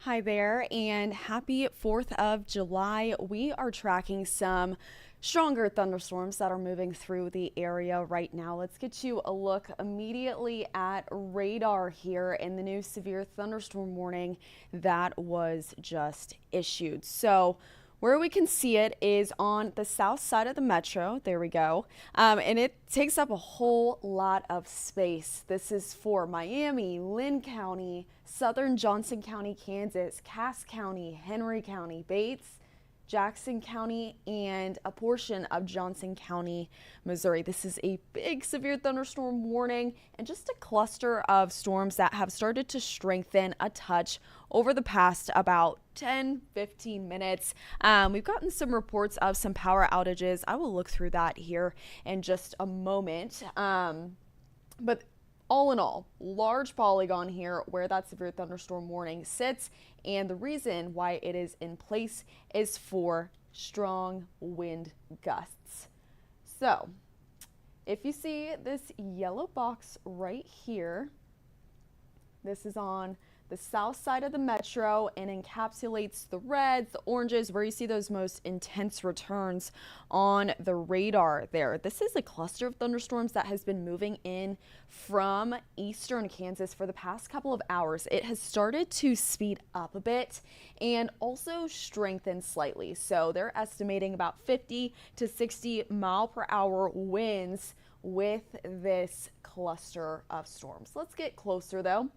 Hi there, and happy 4th of July. We are tracking some stronger thunderstorms that are moving through the area right now. Let's get you a look immediately at radar here in the new severe thunderstorm warning that was just issued. So, where we can see it is on the south side of the metro. There we go. And it takes up a whole lot of space. This is for Miami, Lynn County, southern Johnson County, Kansas, Cass County, Henry County, Bates, Jackson County, and a portion of Johnson County, Missouri. This is a big severe thunderstorm warning and just a cluster of storms that have started to strengthen a touch over the past about 10-15 minutes. We've gotten some reports of some power outages. I will look through that here in just a moment. But all in all, large polygon here where that severe thunderstorm warning sits, and the reason why it is in place is for strong wind gusts. So, if you see this yellow box right here, this is on the south side of the metro and encapsulates the reds, the oranges, where you see those most intense returns on the radar there. This is a cluster of thunderstorms that has been moving in from eastern Kansas for the past couple of hours. It has started to speed up a bit and also strengthen slightly. So they're estimating about 50 to 60 mile per hour winds with this cluster of storms. Let's get closer though.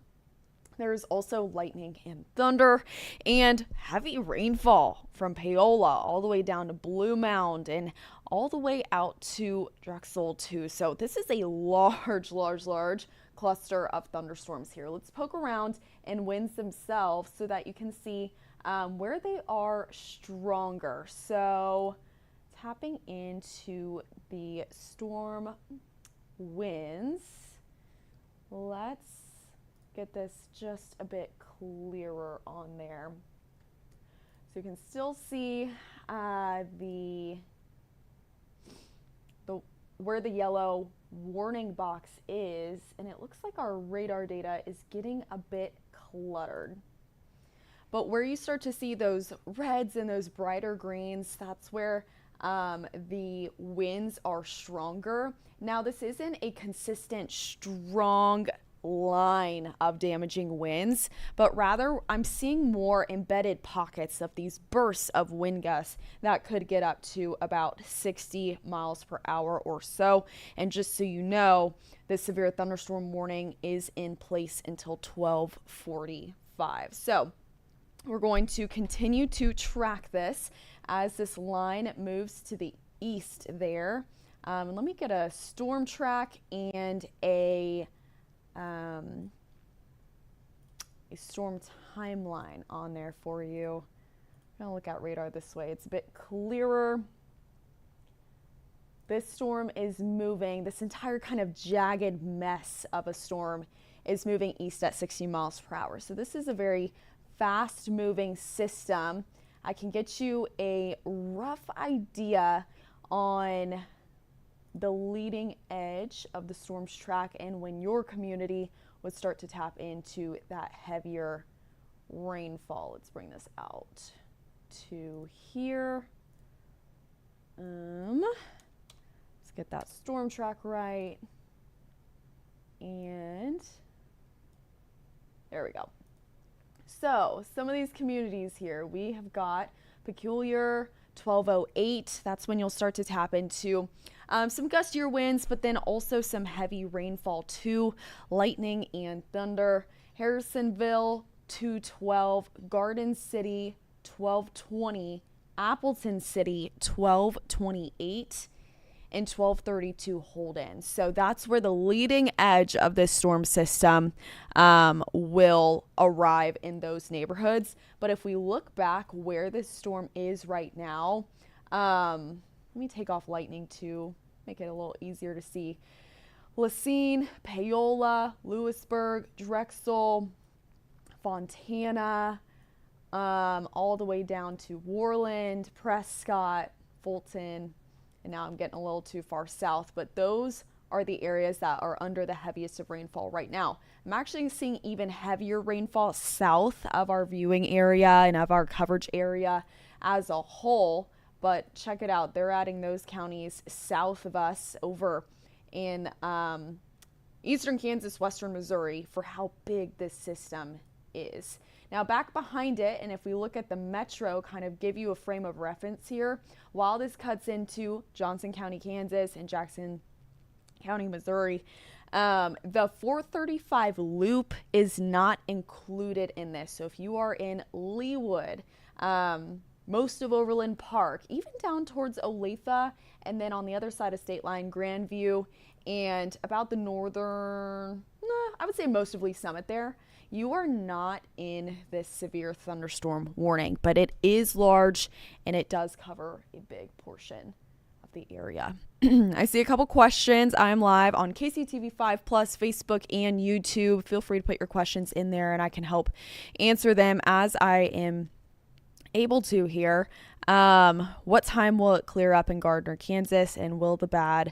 There's also lightning and thunder and heavy rainfall from Paola all the way down to Blue Mound and all the way out to Drexel too. So this is a large cluster of thunderstorms here. Let's poke around and winds themselves so that you can see where they are stronger. So tapping into the storm winds, let's get this just a bit clearer on there. So you can still see where the yellow warning box is, and it looks like our radar data is getting a bit cluttered. But where you start to see those reds and those brighter greens, that's where the winds are stronger. Now, this isn't a consistent, strong line of damaging winds, but rather I'm seeing more embedded pockets of these bursts of wind gusts that could get up to about 60 miles per hour or so. And just so you know, the severe thunderstorm warning is in place until 12:45. So we're going to continue to track this as this line moves to the east there. Let me get a storm track and a storm timeline on there for you. I'm gonna look at radar this way. It's a bit clearer. This storm is moving, this entire kind of jagged mess of a storm is moving east at 60 miles per hour. So this is a very fast moving system. I can get you a rough idea on the leading edge of the storm's track and when your community would start to tap into that heavier rainfall. Let's bring this out to here. Let's get that storm track right. And there we go. So some of these communities here, we have got peculiar 1208. That's when you'll start to tap into some gustier winds, but then also some heavy rainfall too, lightning and thunder. Harrisonville 212, Garden City 1220, Appleton City 1228, and 1232 Holden. So that's where the leading edge of this storm system will arrive in those neighborhoods. But if we look back where this storm is right now, let me take off lightning to make it a little easier to see. Lacine, Paola, Lewisburg, Drexel, Fontana, all the way down to Worland, Prescott, Fulton, and now I'm getting a little too far south, but those are the areas that are under the heaviest of rainfall right now. I'm actually seeing even heavier rainfall south of our viewing area and of our coverage area as a whole. But check it out. They're adding those counties south of us over in eastern Kansas, western Missouri for how big this system is. Now back behind it, and if we look at the metro, kind of give you a frame of reference here, while this cuts into Johnson County, Kansas and Jackson County, Missouri, the 435 loop is not included in this. So if you are in Leawood, most of Overland Park, even down towards Olathe, and then on the other side of State Line, Grandview, and about the northern, I would say most of Lee Summit there, you are not in this severe thunderstorm warning, but it is large and it does cover a big portion of the area. I see a couple questions. I'm live on KCTV5 Plus, Facebook, and YouTube. Feel free to put your questions in there and I can help answer them as I am able to here. What time will it clear up in Gardner, Kansas, and will the bad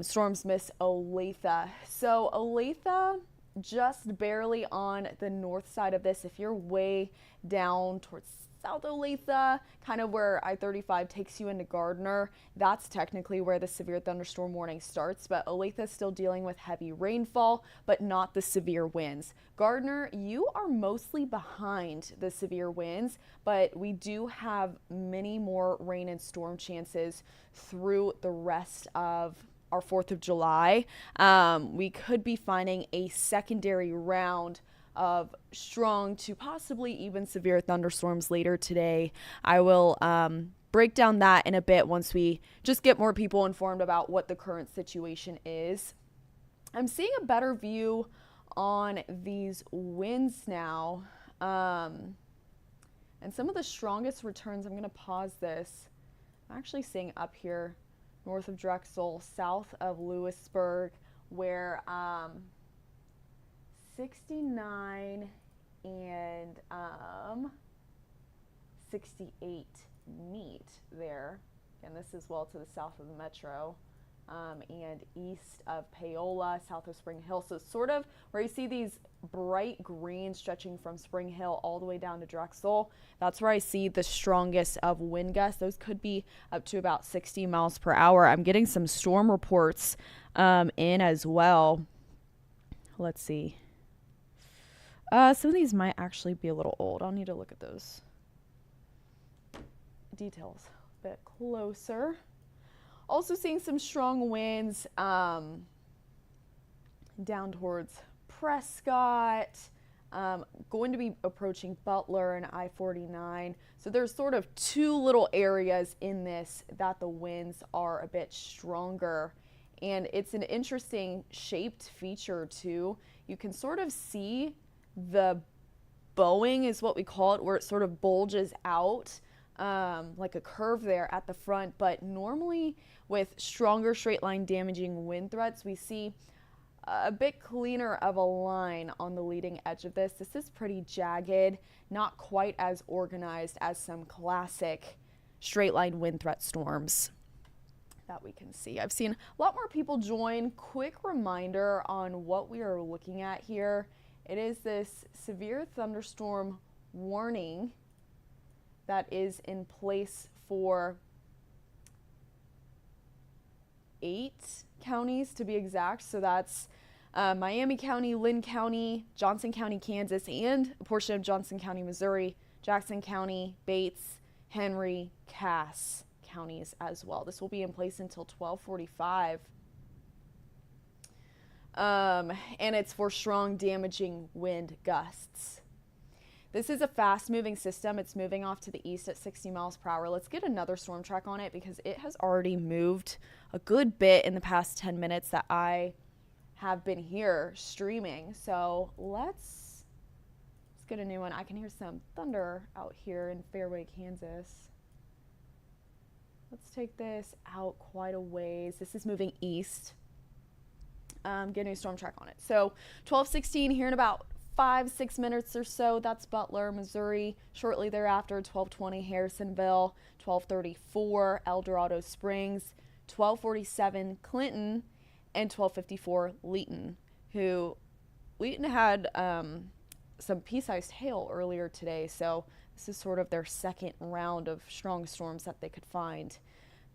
storms miss Olathe? So Olathe, just barely on the north side of this. If you're way down towards South Olathe, kind of where I-35 takes you into Gardner, that's technically where the severe thunderstorm warning starts. But Olathe is still dealing with heavy rainfall, but not the severe winds. Gardner, you are mostly behind the severe winds, but we do have many more rain and storm chances through the rest of our 4th of July. We could be finding a secondary round of strong to possibly even severe thunderstorms later today. I will break down that in a bit once we just get more people informed about what the current situation is. I'm seeing a better view on these winds now. And some of the strongest returns, I'm going to pause this. I'm actually seeing up here north of Drexel, south of Lewisburg, where 69 and 68 meet there. And this is well to the south of the metro. And east of Paola, south of Spring Hill. So sort of where you see these bright green stretching from Spring Hill all the way down to Drexel, that's where I see the strongest of wind gusts. Those could be up to about 60 miles per hour. I'm getting some storm reports in as well. Let's see. Some of these might actually be a little old. I'll need to look at those details a bit closer. Also seeing some strong winds down towards Prescott, going to be approaching Butler and I-49. So there's sort of two little areas in this that the winds are a bit stronger. And it's an interesting shaped feature too. You can sort of see the bowing is what we call it, where it sort of bulges out like a curve there at the front. But normally with stronger straight line damaging wind threats, we see a bit cleaner of a line on the leading edge of this. This is pretty jagged, not quite as organized as some classic straight line wind threat storms that we can see. I've seen a lot more people join. Quick reminder on what we are looking at here. It is this severe thunderstorm warning that is in place for 8 counties to be exact. So that's Miami County, Lynn County, Johnson County, Kansas, and a portion of Johnson County, Missouri, Jackson County, Bates, Henry, Cass counties as well. This will be in place until 12:45. And it's for strong damaging wind gusts. This is a fast moving system. It's moving off to the east at 60 miles per hour. Let's get another storm track on it because it has already moved a good bit in the past 10 minutes that I have been here streaming. So let's get a new one. I can hear some thunder out here in Fairway, Kansas. Let's take this out quite a ways. This is moving east. Get a new storm track on it. So 12:16 here in about 5-6 minutes or so. That's Butler, Missouri. Shortly thereafter, 12:20 Harrisonville, 12:34 El Dorado Springs, 12:47 Clinton, and 1254 Leighton had some pea-sized hail earlier today, so this is sort of their second round of strong storms that they could find.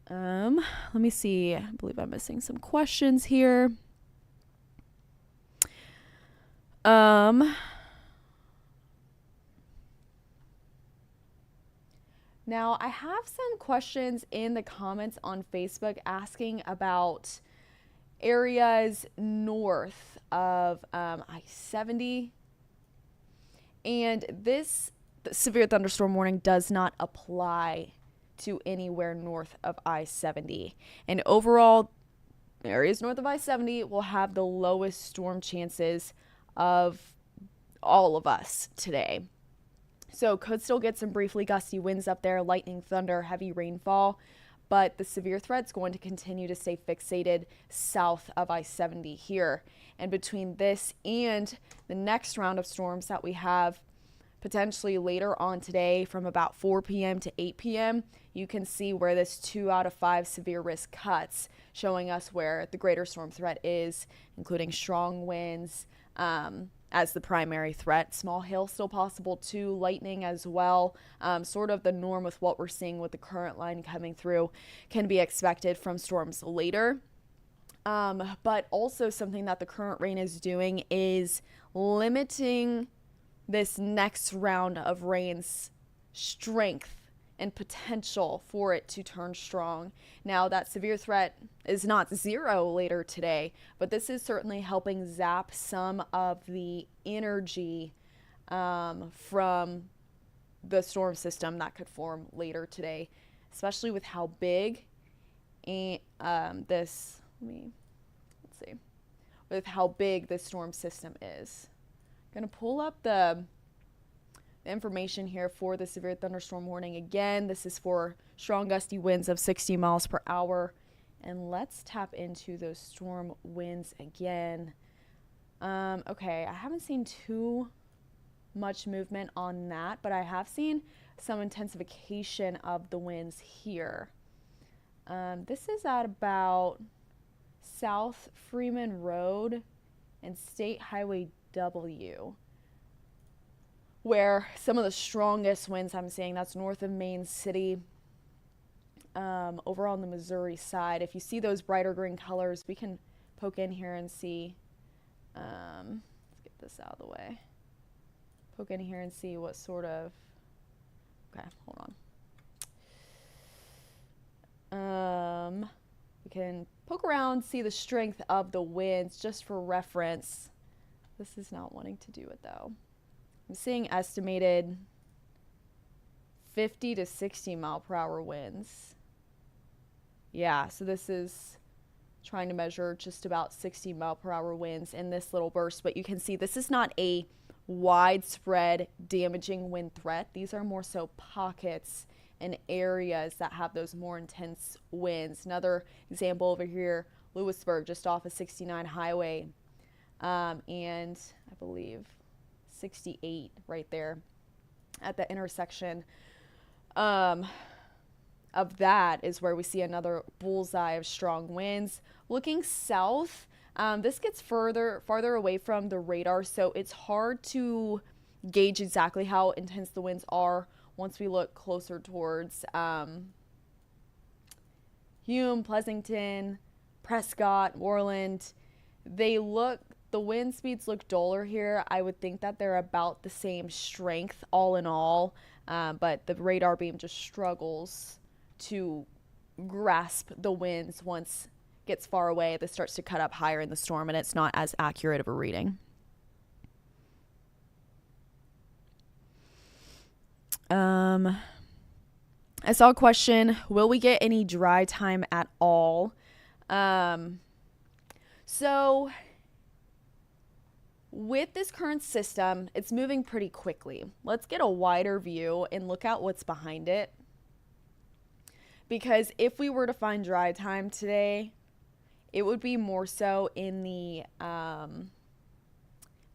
Let me see. I believe I'm missing some questions here. Now, I have some questions in the comments on Facebook asking about areas north of I-70. And this severe thunderstorm warning does not apply to anywhere north of I-70. And overall, areas north of I-70 will have the lowest storm chances of all of us today. So could still get some briefly gusty winds up there, lightning, thunder, heavy rainfall, but the severe threat's going to continue to stay fixated south of I-70 here. And between this and the next round of storms that we have potentially later on today from about 4 p.m. to 8 p.m., you can see where this 2 out of 5 severe risk cuts, showing us where the greater storm threat is, including strong winds, as the primary threat. Small hail still possible too, lightning as well. Sort of the norm with what we're seeing with the current line coming through can be expected from storms later. But also something that the current rain is doing is limiting this next round of rain's strength and potential for it to turn strong. Now, that severe threat is not zero later today, but this is certainly helping zap some of the energy from the storm system that could form later today, especially with how big with how big this storm system is. I'm going to pull up the information here for the severe thunderstorm warning. Again, this is for strong gusty winds of 60 miles per hour. And let's tap into those storm winds again. Okay, I haven't seen too much movement on that, but I have seen some intensification of the winds here. This is at about South Freeman Road and State Highway W, where some of the strongest winds I'm seeing, that's north of Main City, over on the Missouri side. If you see those brighter green colors, we can poke in here and see, let's get this out of the way, poke in here and see what sort of, okay, hold on. We can poke around, see the strength of the winds just for reference. This is not wanting to do it though. I'm seeing estimated 50 to 60 mile per hour winds. Yeah, so this is trying to measure just about 60 mile per hour winds in this little burst, but you can see this is not a widespread damaging wind threat. These are more so pockets and areas that have those more intense winds. Another example over here, Lewisburg, just off of 69 highway, and I believe 68 right there at the intersection of that is where we see another bullseye of strong winds. Looking south, this gets farther away from the radar, so it's hard to gauge exactly how intense the winds are once we look closer towards Hume, Pleasanton, Prescott, Moreland. The wind speeds look duller here. I would think that they're about the same strength all in all, but the radar beam just struggles to grasp the winds once it gets far away. This starts to cut up higher in the storm, and it's not as accurate of a reading. I saw a question, will we get any dry time at all? So with this current system, it's moving pretty quickly. Let's get a wider view and look at what's behind it. Because if we were to find dry time today, it would be more so in the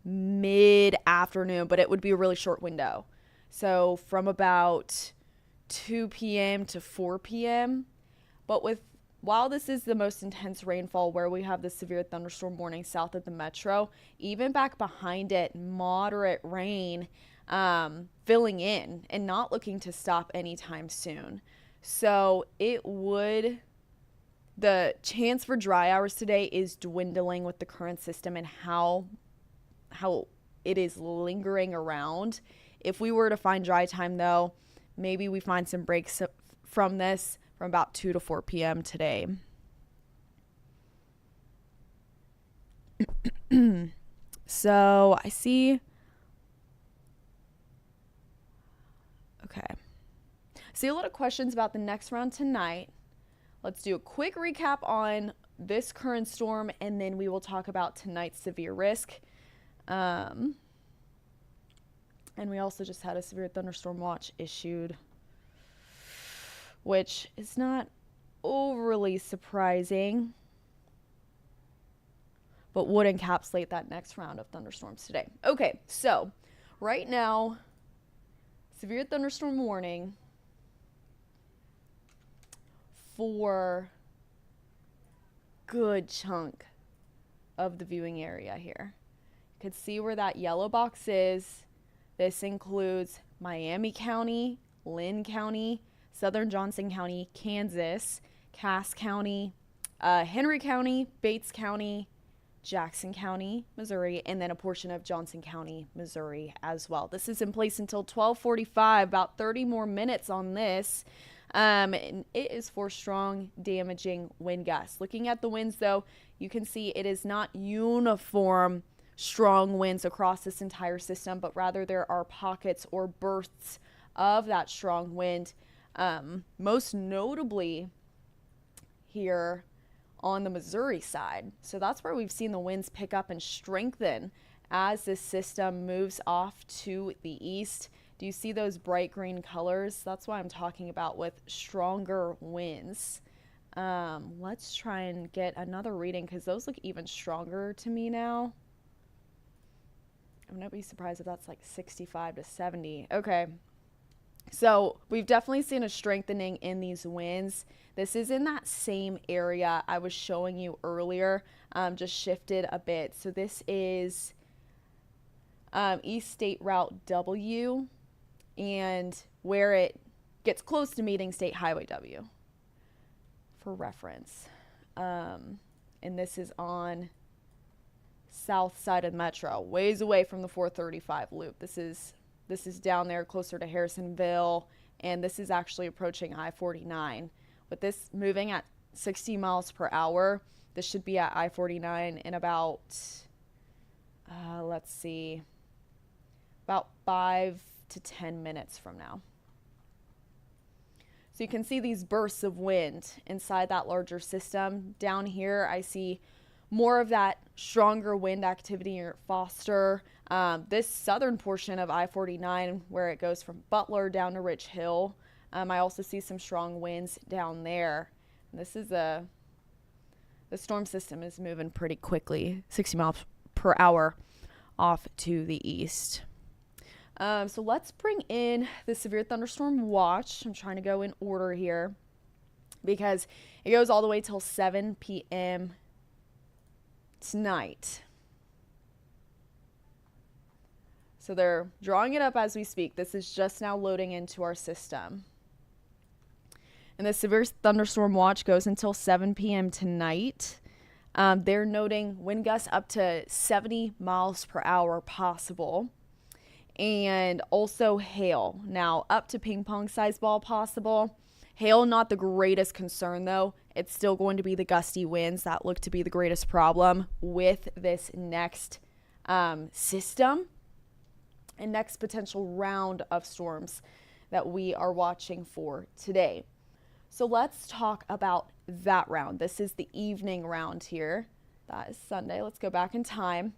mid-afternoon, but it would be a really short window. So from about 2 p.m. to 4 p.m. But with while this is the most intense rainfall where we have the severe thunderstorm warning south of the metro, even back behind it, moderate rain filling in and not looking to stop anytime soon. So the chance for dry hours today is dwindling with the current system and how it is lingering around. If we were to find dry time, though, maybe we find some breaks from this from about 2 to 4 p.m. today. So I see. Okay. See a lot of questions about the next round tonight. Let's do a quick recap on this current storm, and then we will talk about tonight's severe risk. And we also just had a severe thunderstorm watch issued, which is not overly surprising, but would encapsulate that next round of thunderstorms today. Okay, so right now, severe thunderstorm warning for good chunk of the viewing area here. You can see where that yellow box is. This includes Miami County, Lynn County, Southern Johnson County, Kansas, Cass County, Henry County, Bates County, Jackson County, Missouri, and then a portion of Johnson County, Missouri as well. This is in place until 12:45, about 30 more minutes on this. And it is for strong, damaging wind gusts. Looking at the winds, though, you can see it is not uniform strong winds across this entire system, but rather there are pockets or bursts of that strong wind, most notably here on the Missouri side. So that's where we've seen the winds pick up and strengthen as this system moves off to the east. Do you see those bright green colors? That's what I'm talking about with stronger winds. Let's try and get another reading because those look even stronger to me now. I'm going to be surprised if that's like 65 to 70. Okay. So we've definitely seen a strengthening in these winds. This is in that same area I was showing you earlier, just shifted a bit. So this is East State Route W, and where it gets close to meeting State Highway W for reference. And this is on south side of the metro, ways away from the 435 loop. This is down there closer to Harrisonville, and this is actually approaching I-49. With this moving at 60 miles per hour, this should be at I-49 in about, let's see, about 5 to 10 minutes from now. So you can see these bursts of wind inside that larger system. Down here, I see more of that stronger wind activity near Foster. This southern portion of I-49 where it goes from Butler down to Rich Hill. I also see some strong winds down there. And this is the storm system is moving pretty quickly, 60 miles per hour off to the east. So let's bring in the severe thunderstorm watch. I'm trying to go in order here because it goes all the way till 7 p.m. tonight. So they're drawing it up as we speak. This is just now loading into our system. And the severe thunderstorm watch goes until 7 p.m. tonight. They're noting wind gusts up to 70 miles per hour possible. And also hail. Now, up to ping pong size ball possible. Hail, not the greatest concern, though. It's still going to be the gusty winds that look to be the greatest problem with this next system and next potential round of storms that we are watching for today. So let's talk about that round. This is the evening round here. That is Sunday. Let's go back in time.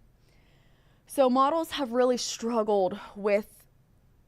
So models have really struggled with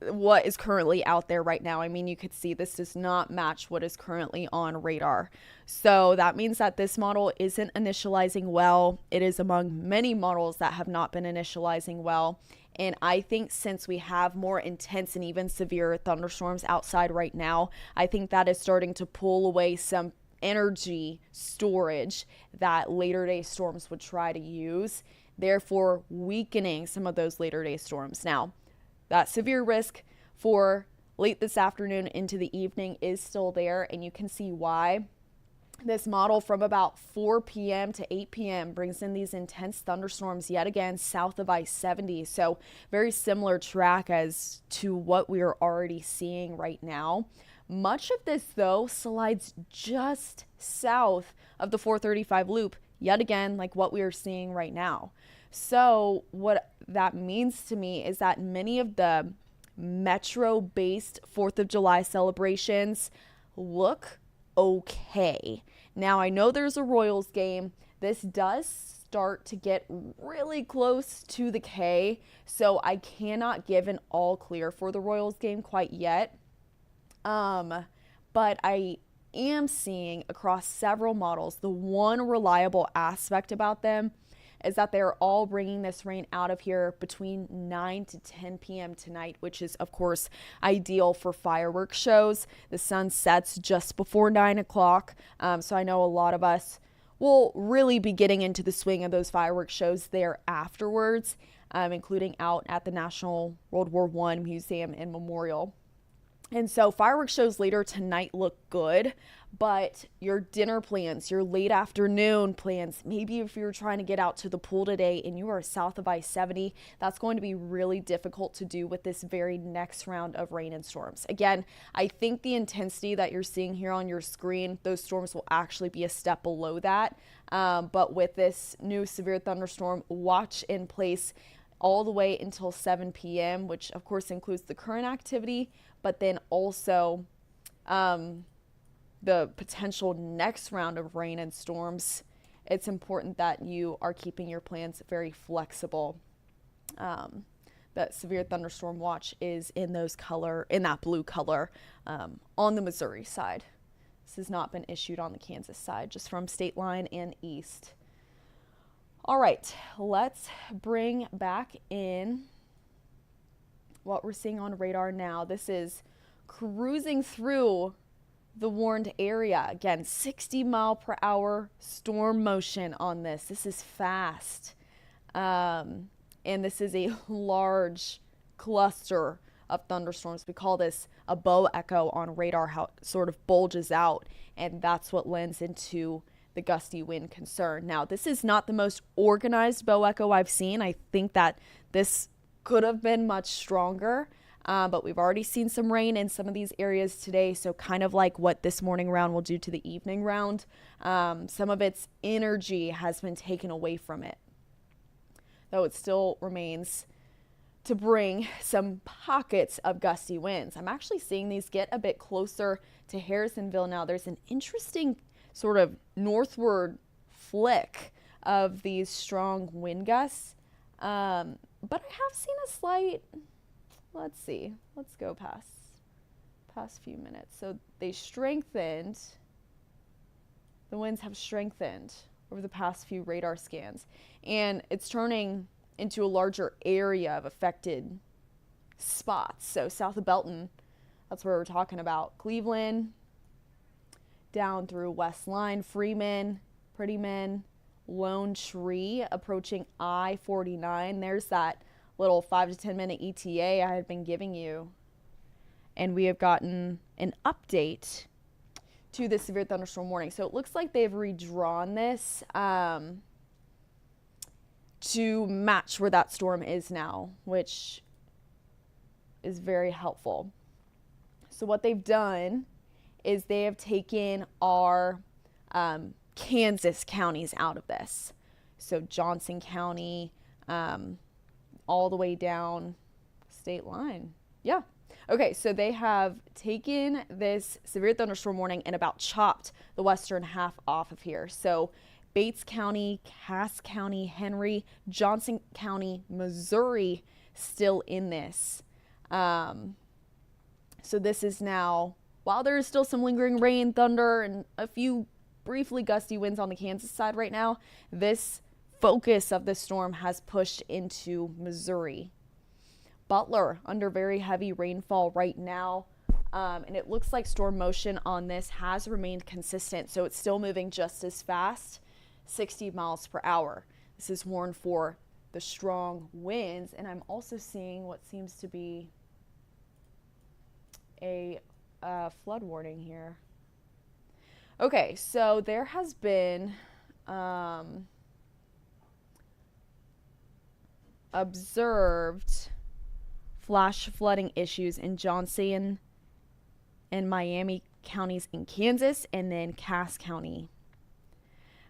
what is currently out there right now. I mean, you could see this does not match what is currently on radar. So that means that this model isn't initializing well. It is among many models that have not been initializing well. And I think since we have more intense and even severe thunderstorms outside right now, I think that is starting to pull away some energy storage that later day storms would try to use, therefore weakening some of those later day storms. Now, that severe risk for late this afternoon into the evening is still there, and you can see why. This model from about 4 p.m. to 8 p.m. brings in these intense thunderstorms yet again south of I-70. So very similar track as to what we are already seeing right now. Much of this, though, slides just south of the 435 loop, yet again, like what we are seeing right now. So what that means to me is that many of the metro-based 4th of July celebrations look okay. Now, I know there's a Royals game. This does start to get really close to the K, so I cannot give an all clear for the Royals game quite yet. But I am seeing across several models, the one reliable aspect about them is that they're all bringing this rain out of here between 9 to 10 p.m. tonight, which is, of course, ideal for fireworks shows. The sun sets just before 9 o'clock, so I know a lot of us will really be getting into the swing of those fireworks shows there afterwards, including out at the National World War I Museum and Memorial. And so fireworks shows later tonight look good, but your dinner plans, your late afternoon plans, maybe if you're trying to get out to the pool today and you are south of I-70, that's going to be really difficult to do with this very next round of rain and storms. Again, I think the intensity that you're seeing here on your screen, those storms will actually be a step below that. But with this new severe thunderstorm watch in place all the way until 7 p.m., which of course includes the current activity, but then also the potential next round of rain and storms, it's important that you are keeping your plans very flexible. That severe thunderstorm watch is in that blue color on the Missouri side. This has not been issued on the Kansas side, just from state line and east. All right, let's bring back in what we're seeing on radar now. This is cruising through the warned area. Again, 60 mile per hour storm motion on this. This is fast. And this is a large cluster of thunderstorms. We call this a bow echo on radar, how it sort of bulges out, and that's what lends into the gusty wind concern. Now, this is not the most organized bow echo I've seen. I think that this could have been much stronger, but we've already seen some rain in some of these areas today, so kind of like what this morning round will do to the evening round, some of its energy has been taken away from it, though it still remains to bring some pockets of gusty winds. I'm actually seeing these get a bit closer to Harrisonville now. There's an interesting sort of northward flick of these strong wind gusts. But I have seen a slight, let's go past few minutes. So they strengthened, the winds have strengthened over the past few radar scans, and it's turning into a larger area of affected spots. So south of Belton, that's where we're talking about. Cleveland, down through West Line, Freeman, Prettyman, Lone Tree, approaching I-49. There's that little 5 to 10 minute ETA I had been giving you. And we have gotten an update to the severe thunderstorm warning. So it looks like they've redrawn this to match where that storm is now, which is very helpful. So what they've done is they have taken our Kansas counties out of this. So Johnson County, all the way down state line. Yeah. Okay, so they have taken this severe thunderstorm warning and about chopped the western half off of here. So Bates County, Cass County, Henry, Johnson County, Missouri still in this. So this is now, while there is still some lingering rain, thunder, and a few briefly gusty winds on the Kansas side right now, this focus of the storm has pushed into Missouri. Butler under very heavy rainfall right now. And it looks like storm motion on this has remained consistent. So it's still moving just as fast, 60 miles per hour. This is warned for the strong winds. And I'm also seeing what seems to be a flood warning here. Okay, so there has been observed flash flooding issues in Johnson and Miami counties in Kansas, and then Cass County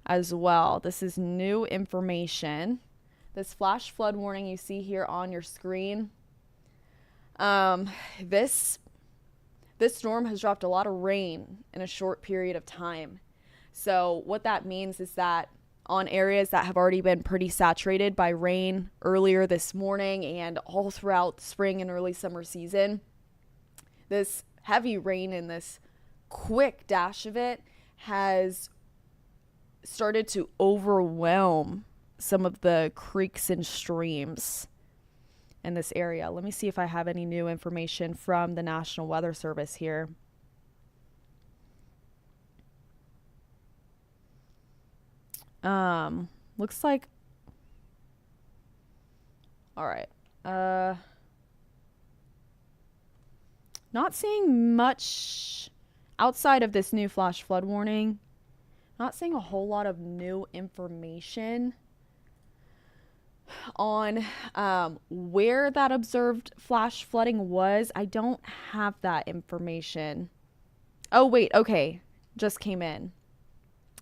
as well. This is new information. This flash flood warning you see here on your screen, this storm has dropped a lot of rain in a short period of time. So what that means is that on areas that have already been pretty saturated by rain earlier this morning and all throughout the spring and early summer season, this heavy rain and this quick dash of it has started to overwhelm some of the creeks and streams in this area. Let me see if I have any new information from the National Weather Service here. Looks like, all right. Not seeing much outside of this new flash flood warning. Not seeing a whole lot of new information on where that observed flash flooding was. I don't have that information. Oh, wait. Okay. Just came in.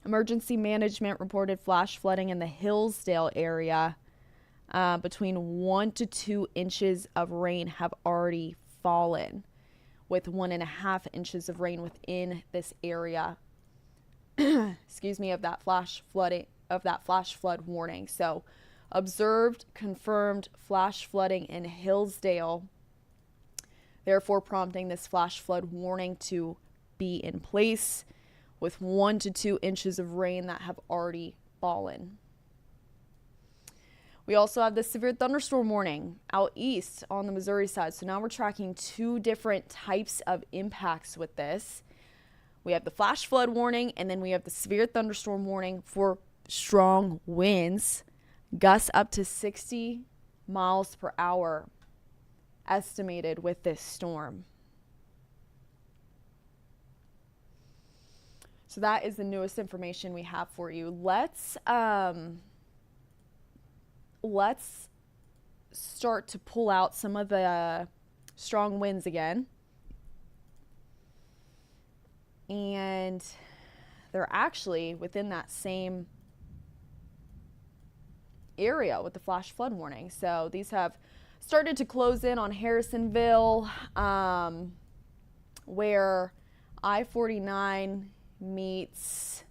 Emergency management reported flash flooding in the Hillsdale area. Between 1 to 2 inches of rain have already fallen, with 1.5 inches of rain within this area. Excuse me, of that flash flood warning. So, observed, confirmed flash flooding in Hillsdale, therefore prompting this flash flood warning to be in place, with 1 to 2 inches of rain that have already fallen. We also have the severe thunderstorm warning out east on the Missouri side. So now we're tracking 2 different types of impacts with this. We have the flash flood warning, and then we have the severe thunderstorm warning for strong winds, gusts up to 60 miles per hour estimated with this storm. So that is the newest information we have for you. Let's start to pull out some of the strong winds again. And they're actually within that same area with the flash flood warning. So these have started to close in on Harrisonville, where I-49 meets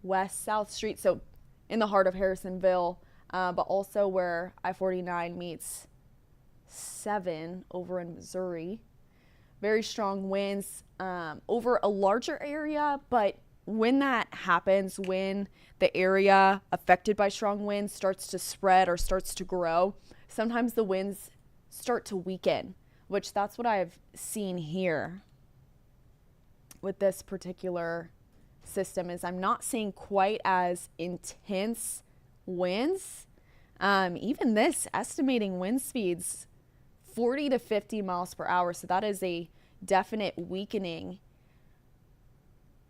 West South Street. So in the heart of Harrisonville, but also where I-49 meets 7 over in Missouri. Very strong winds over a larger area, but when that happens, when the area affected by strong winds starts to spread or starts to grow, sometimes the winds start to weaken, which that's what I've seen here with this particular system. Is I'm not seeing quite as intense winds. Even this estimating wind speeds 40 to 50 miles per hour. So that is a definite weakening.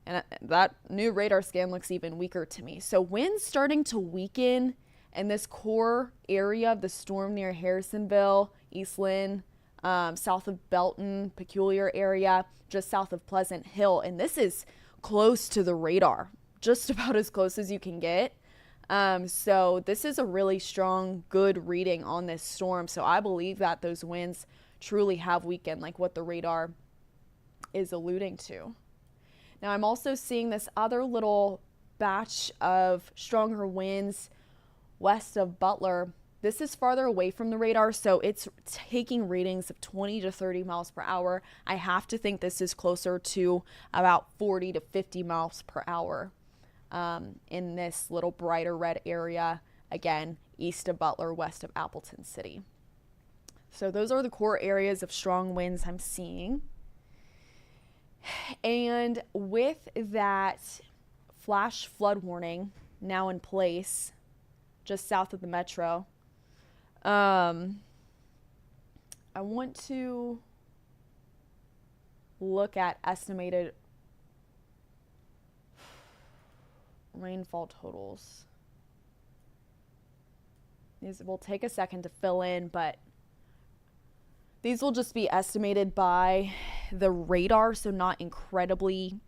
And that new radar scan looks even weaker to me. So winds starting to weaken in this core area of the storm near Harrisonville, Eastland, south of Belton, Peculiar area, just south of Pleasant Hill. And this is close to the radar, just about as close as you can get. So this is a really strong, good reading on this storm. So I believe that those winds truly have weakened, like what the radar is alluding to. Now I'm also seeing this other little batch of stronger winds west of Butler. This is farther away from the radar, so it's taking readings of 20 to 30 miles per hour. I have to think this is closer to about 40 to 50 miles per hour in this little brighter red area, again, east of Butler, west of Appleton City. So those are the core areas of strong winds I'm seeing. And with that flash flood warning now in place just south of the metro, I want to look at estimated rainfall totals. These will take a second to fill in, but these will just be estimated by the radar, so not incredibly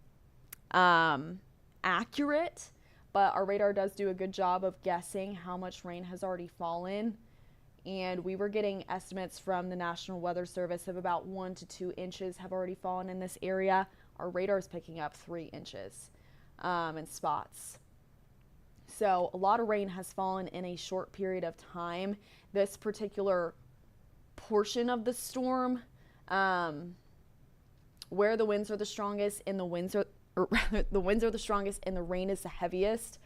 accurate, but our radar does do a good job of guessing how much rain has already fallen. And we were getting estimates from the National Weather Service of about 1 to 2 inches have already fallen in this area. Our radar is picking up 3 inches in spots. So a lot of rain has fallen in a short period of time. This particular portion of the storm, where the winds are the strongest and the winds are the strongest and the rain is the heaviest,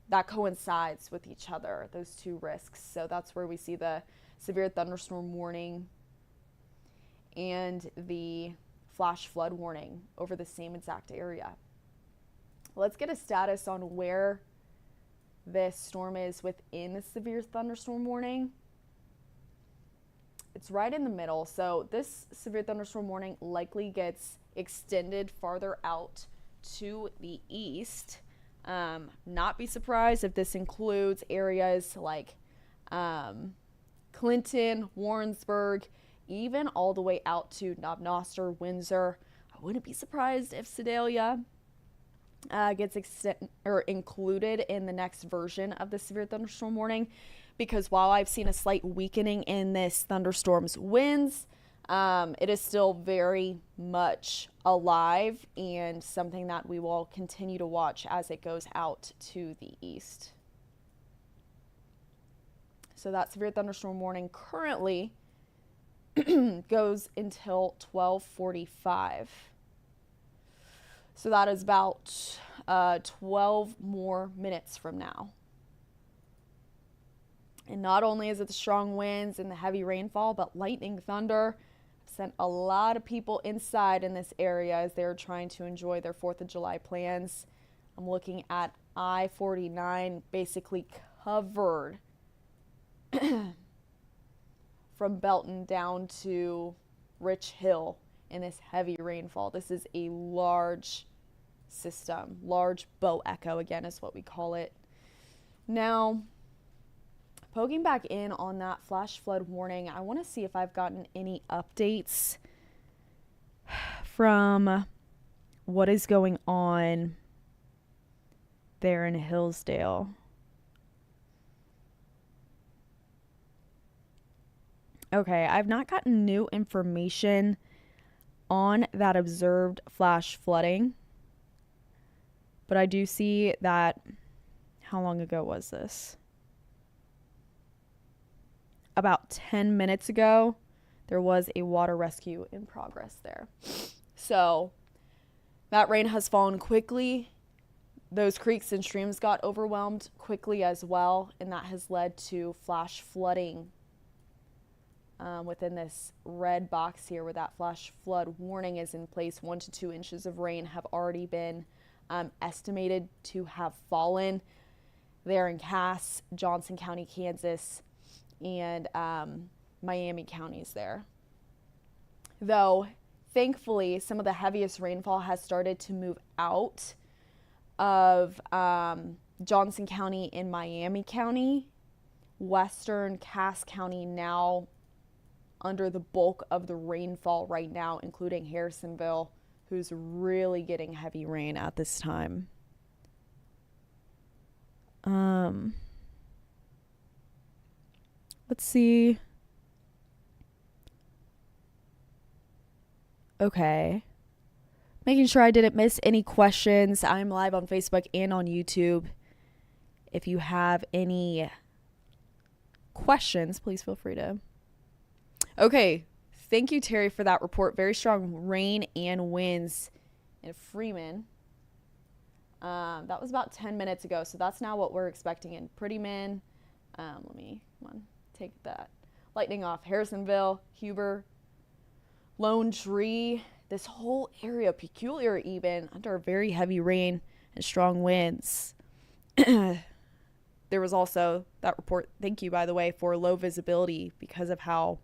that coincides with each other, those two risks. So that's where we see the severe thunderstorm warning and the flash flood warning over the same exact area. Let's get a status on where this storm is within the severe thunderstorm warning. It's right in the middle. So this severe thunderstorm warning likely gets extended farther out to the east. Not be surprised if this includes areas like Clinton, Warrensburg, even all the way out to Knob Noster, Windsor. I wouldn't be surprised if Sedalia gets included in the next version of the severe thunderstorm warning, because while I've seen a slight weakening in this thunderstorm's winds, it is still very much alive and something that we will continue to watch as it goes out to the east. So that severe thunderstorm warning currently goes until 12:45. So that is about 12 more minutes from now. And not only is it the strong winds and the heavy rainfall, but lightning, thunder sent a lot of people inside in this area as they're trying to enjoy their 4th of July plans. I'm looking at I-49 basically covered from Belton down to Rich Hill in this heavy rainfall. This is a large system, large bow echo again is what we call it. Now, poking back in on that flash flood warning, I want to see if I've gotten any updates from what is going on there in Hillsdale. Okay, I've not gotten new information on that observed flash flooding, but I do see that, how long ago was this? About 10 minutes ago, there was a water rescue in progress there. So that rain has fallen quickly. Those creeks and streams got overwhelmed quickly as well, and that has led to flash flooding within this red box here where that flash flood warning is in place. 1 to 2 inches of rain have already been estimated to have fallen there in Cass, Johnson County, Kansas, and Miami counties there. Though, thankfully, some of the heaviest rainfall has started to move out of Johnson County and Miami County. Western Cass County now under the bulk of the rainfall right now, including Harrisonville, who's really getting heavy rain at this time. Let's see. Okay. Making sure I didn't miss any questions. I'm live on Facebook and on YouTube. If you have any questions, please feel free to. Okay. Thank you, Terry, for that report. Very strong rain and winds in Freeman. That was about 10 minutes ago, so that's now what we're expecting in Prettyman. Let me, come on, take that lightning off Harrisonville, Huber, Lone Tree, this whole area, Peculiar even, under very heavy rain and strong winds. There was also that report, thank you, by the way, for low visibility because of how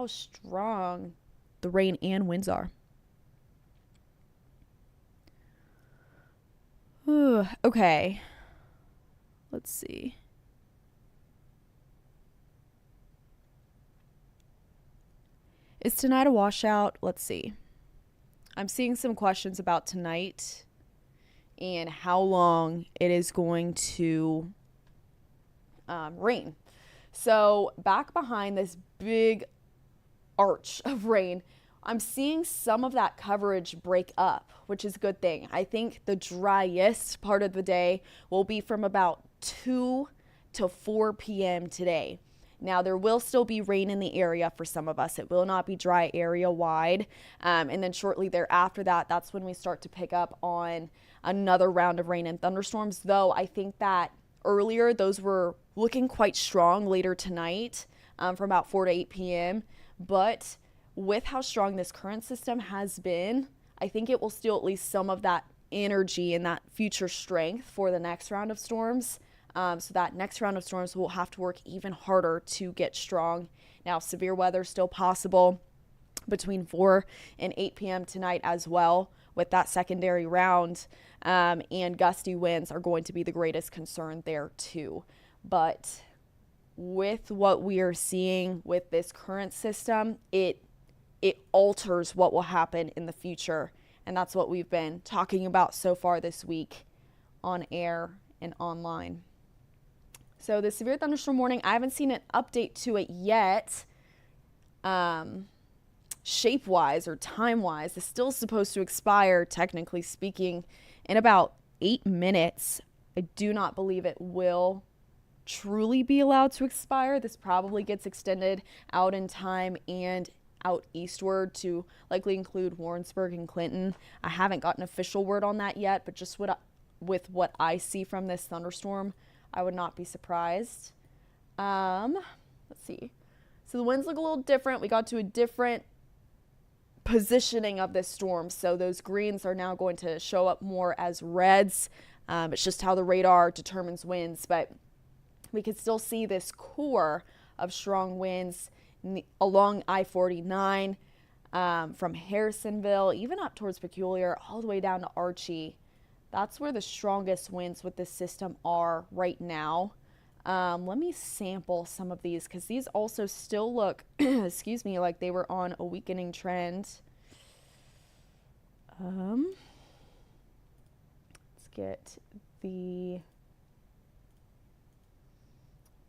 strong the rain and winds are. Okay. Let's see. Is tonight a washout? Let's see. I'm seeing some questions about tonight and how long it is going to rain. So back behind this big arch of rain, I'm seeing some of that coverage break up, which is a good thing. I think the driest part of the day will be from about 2 to 4 p.m. today. Now, there will still be rain in the area for some of us. It will not be dry area wide. And then shortly thereafter that's when we start to pick up on another round of rain and thunderstorms. Though I think that earlier those were looking quite strong later tonight from about 4 to 8 p.m. But with how strong this current system has been, I think it will steal at least some of that energy and that future strength for the next round of storms. So that next round of storms will have to work even harder to get strong. Now, severe weather still possible between 4 and 8 p.m. tonight as well with that secondary round. And gusty winds are going to be the greatest concern there too. But with what we are seeing with this current system, it alters what will happen in the future. And that's what we've been talking about so far this week on air and online. So the severe thunderstorm warning, I haven't seen an update to it yet. Shape-wise or time-wise, it's still supposed to expire, technically speaking, in about 8 minutes. I do not believe it will truly be allowed to expire. This probably gets extended out in time and out eastward to likely include Warrensburg and Clinton. I haven't gotten official word on that yet, but just with what I see from this thunderstorm, I would not be surprised. Let's see. So the winds look a little different. We got to a different positioning of this storm. So those greens are now going to show up more as reds. It's just how the radar determines winds, but we can still see this core of strong winds along I-49 from Harrisonville, even up towards Peculiar, all the way down to Archie. That's where the strongest winds with this system are right now. Let me sample some of these because these also still look, excuse me, like they were on a weakening trend. Let's get the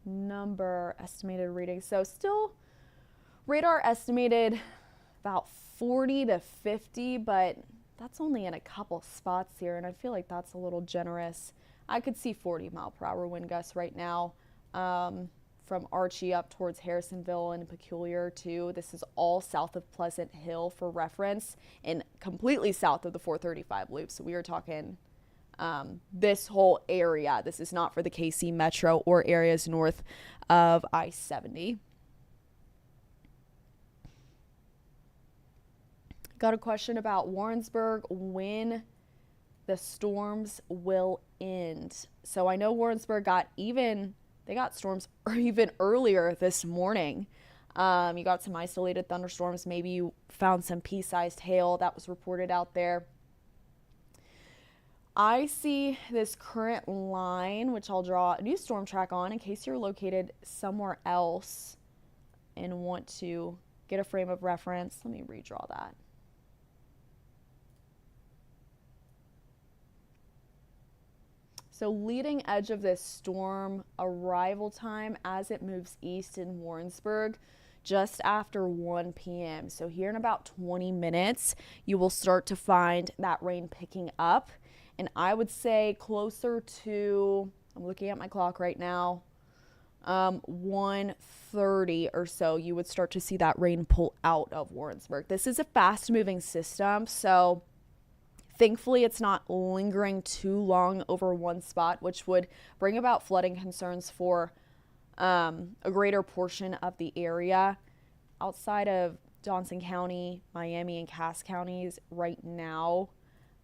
number estimated reading. So still radar estimated about 40 to 50, but that's only in a couple spots here, and I feel like that's a little generous. I could see 40-mile-per-hour wind gusts right now from Archie up towards Harrisonville and Peculiar too. This is all south of Pleasant Hill for reference and completely south of the 435 loop. So we are talking this whole area. This is not for the KC Metro or areas north of I-70. Got a question about Warrensburg, when the storms will end. So I know Warrensburg got storms even earlier this morning. You got some isolated thunderstorms. Maybe you found some pea-sized hail that was reported out there. I see this current line, which I'll draw a new storm track on in case you're located somewhere else and want to get a frame of reference. Let me redraw that. So leading edge of this storm arrival time as it moves east in Warrensburg just after 1 p.m. So here in about 20 minutes, you will start to find that rain picking up. And I would say closer to, I'm looking at my clock right now, 1:30 or so, you would start to see that rain pull out of Warrensburg. This is a fast moving system, so thankfully, it's not lingering too long over one spot, which would bring about flooding concerns for a greater portion of the area. outside of Johnson County, Miami, and Cass counties right now,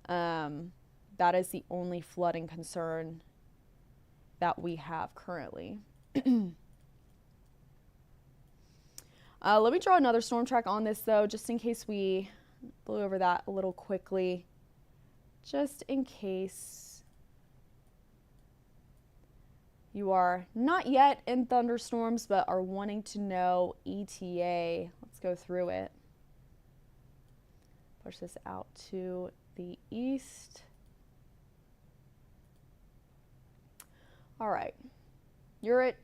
that is the only flooding concern that we have currently. Let me draw another storm track on this, though, just in case we blew over that a little quickly. Just in case you are not yet in thunderstorms but are wanting to know ETA. Let's go through it. Push this out to the east. All right, you're at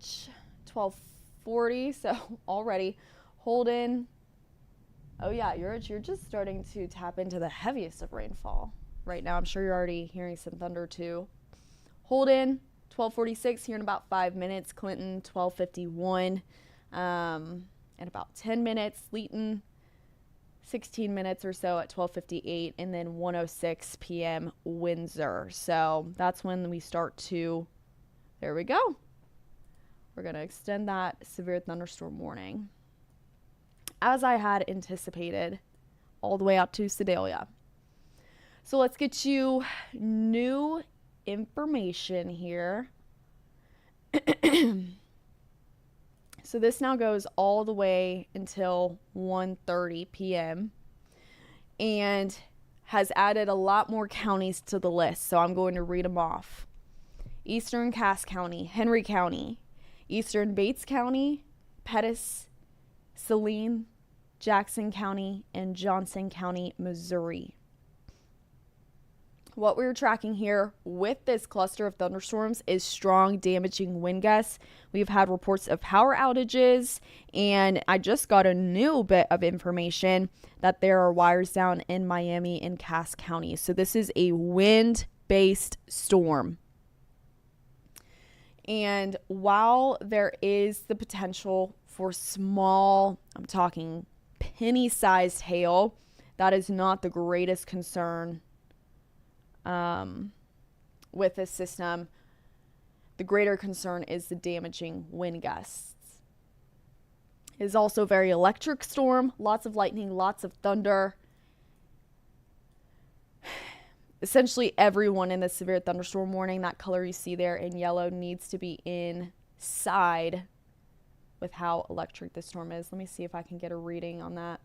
1240, so already Holden. Oh yeah, you're just starting to tap into the heaviest of rainfall right now. I'm sure you're already hearing some thunder too. Holden, 1246 here in about 5 minutes. Clinton, 1251 in about 10 minutes. Leeton, 16 minutes or so at 1258, and then 1:06 p.m. Windsor. So that's when we start to, there we go. We're going to extend that severe thunderstorm warning, as I had anticipated, all the way out to Sedalia. So let's get you new information here. So this now goes all the way until 1:30 p.m. and has added a lot more counties to the list. So I'm going to read them off. Eastern Cass County, Henry County, Eastern Bates County, Pettis, Saline, Jackson County, and Johnson County, Missouri. What we're tracking here with this cluster of thunderstorms is strong, damaging wind gusts. We've had reports of power outages, and I just got a new bit of information that there are wires down in Miami and Cass County. So this is a wind-based storm. And while there is the potential for small, I'm talking penny-sized hail, that is not the greatest concern with this system. The greater concern is the damaging wind gusts. It is also a very electric storm, lots of lightning, lots of thunder. Essentially everyone in the severe thunderstorm warning, that color you see there in yellow, needs to be inside with how electric this storm is. Let me see if I can get a reading on that.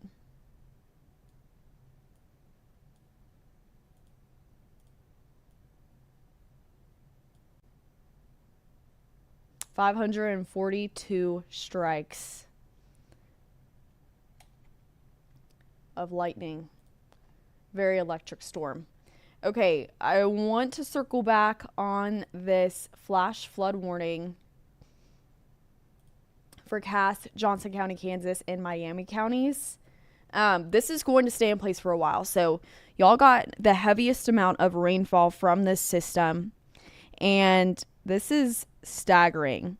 $542 strikes of lightning. Very electric storm. Okay, I want to circle back on this flash flood warning for Cass, Johnson County, Kansas, and Miami counties. This is going to stay in place for a while. So y'all got the heaviest amount of rainfall from this system, and this is staggering.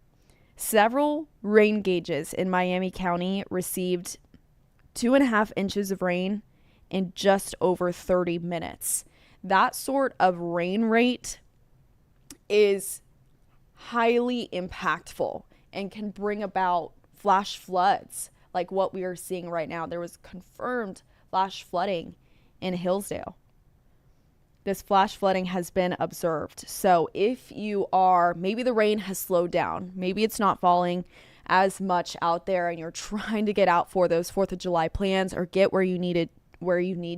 Several rain gauges in Miami County received 2.5 inches of rain in just over 30 minutes. That sort of rain rate is highly impactful and can bring about flash floods like what we are seeing right now. There was confirmed flash flooding in Hillsdale. This flash flooding has been observed. So if you are, maybe the rain has slowed down, maybe it's not falling as much out there, and you're trying to get out for those 4th of July plans or get where you need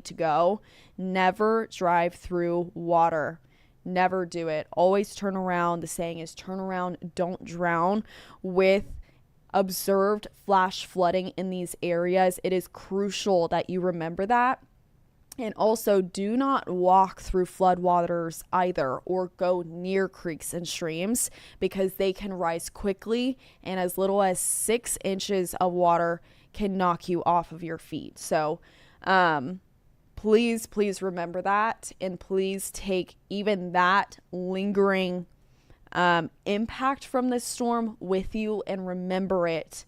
to go, never drive through water. Never do it. Always turn around. The saying is turn around, don't drown. With observed flash flooding in these areas, it is crucial that you remember that. And also, do not walk through floodwaters either, or go near creeks and streams, because they can rise quickly, and as little as 6 inches of water can knock you off of your feet. So please remember that, and please take even that lingering impact from this storm with you, and remember it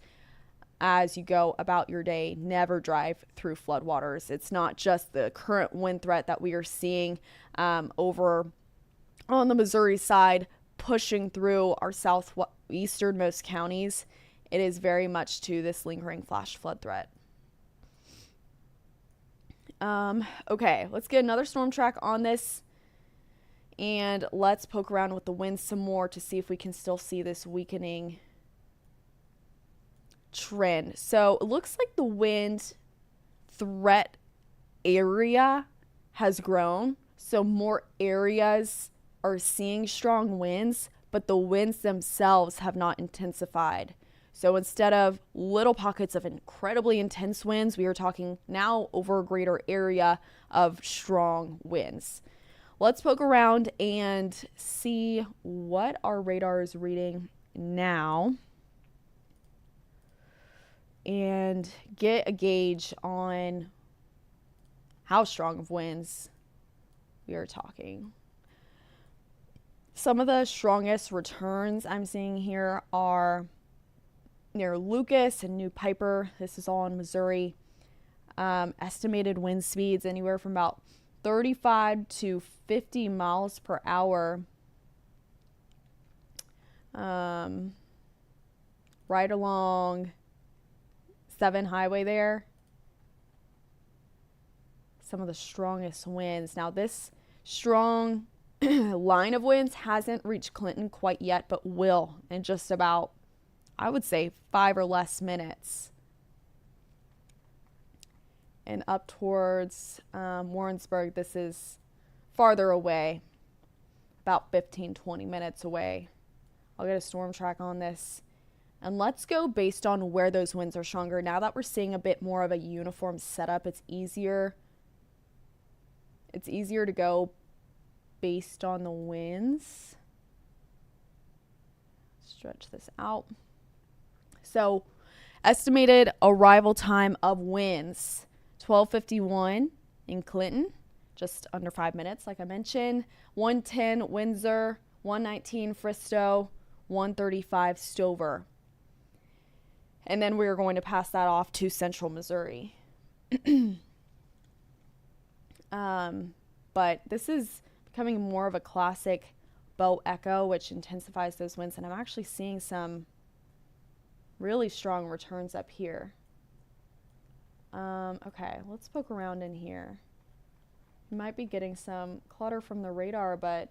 as you go about your day. Never drive through floodwaters. It's not just the current wind threat that we are seeing over on the Missouri side pushing through our southeasternmost counties. It is very much to this lingering flash flood threat. Okay, let's get another storm track on this. And let's poke around with the wind some more to see if we can still see this weakening trend. So it looks like the wind threat area has grown. So more areas are seeing strong winds, but the winds themselves have not intensified. So instead of little pockets of incredibly intense winds, we are talking now over a greater area of strong winds. Let's poke around and see what our radar is reading now and get a gauge on how strong of winds we are talking. Some of the strongest returns I'm seeing here are near Lucas and New Piper. This is all in Missouri. Estimated wind speeds anywhere from about 35 to 50 miles per hour. Right along 7 highway there. Some of the strongest winds. Now this strong line of winds hasn't reached Clinton quite yet, but will in just about, I would say, 5 or less minutes. And up towards Warrensburg, this is farther away, about 15-20 minutes away. I'll get a storm track on this. And let's go based on where those winds are stronger. Now that we're seeing a bit more of a uniform setup, it's easier to go based on the winds. Stretch this out. So estimated arrival time of winds, 12:51 in Clinton, just under 5 minutes, like I mentioned. 1:10 Windsor, 1:19 Fristow, 1:35 Stover. And then we're going to pass that off to Central Missouri. But this is becoming more of a classic bow echo, which intensifies those winds. And I'm actually seeing some really strong returns up here. Okay, let's poke around in here. You might be getting some clutter from the radar, but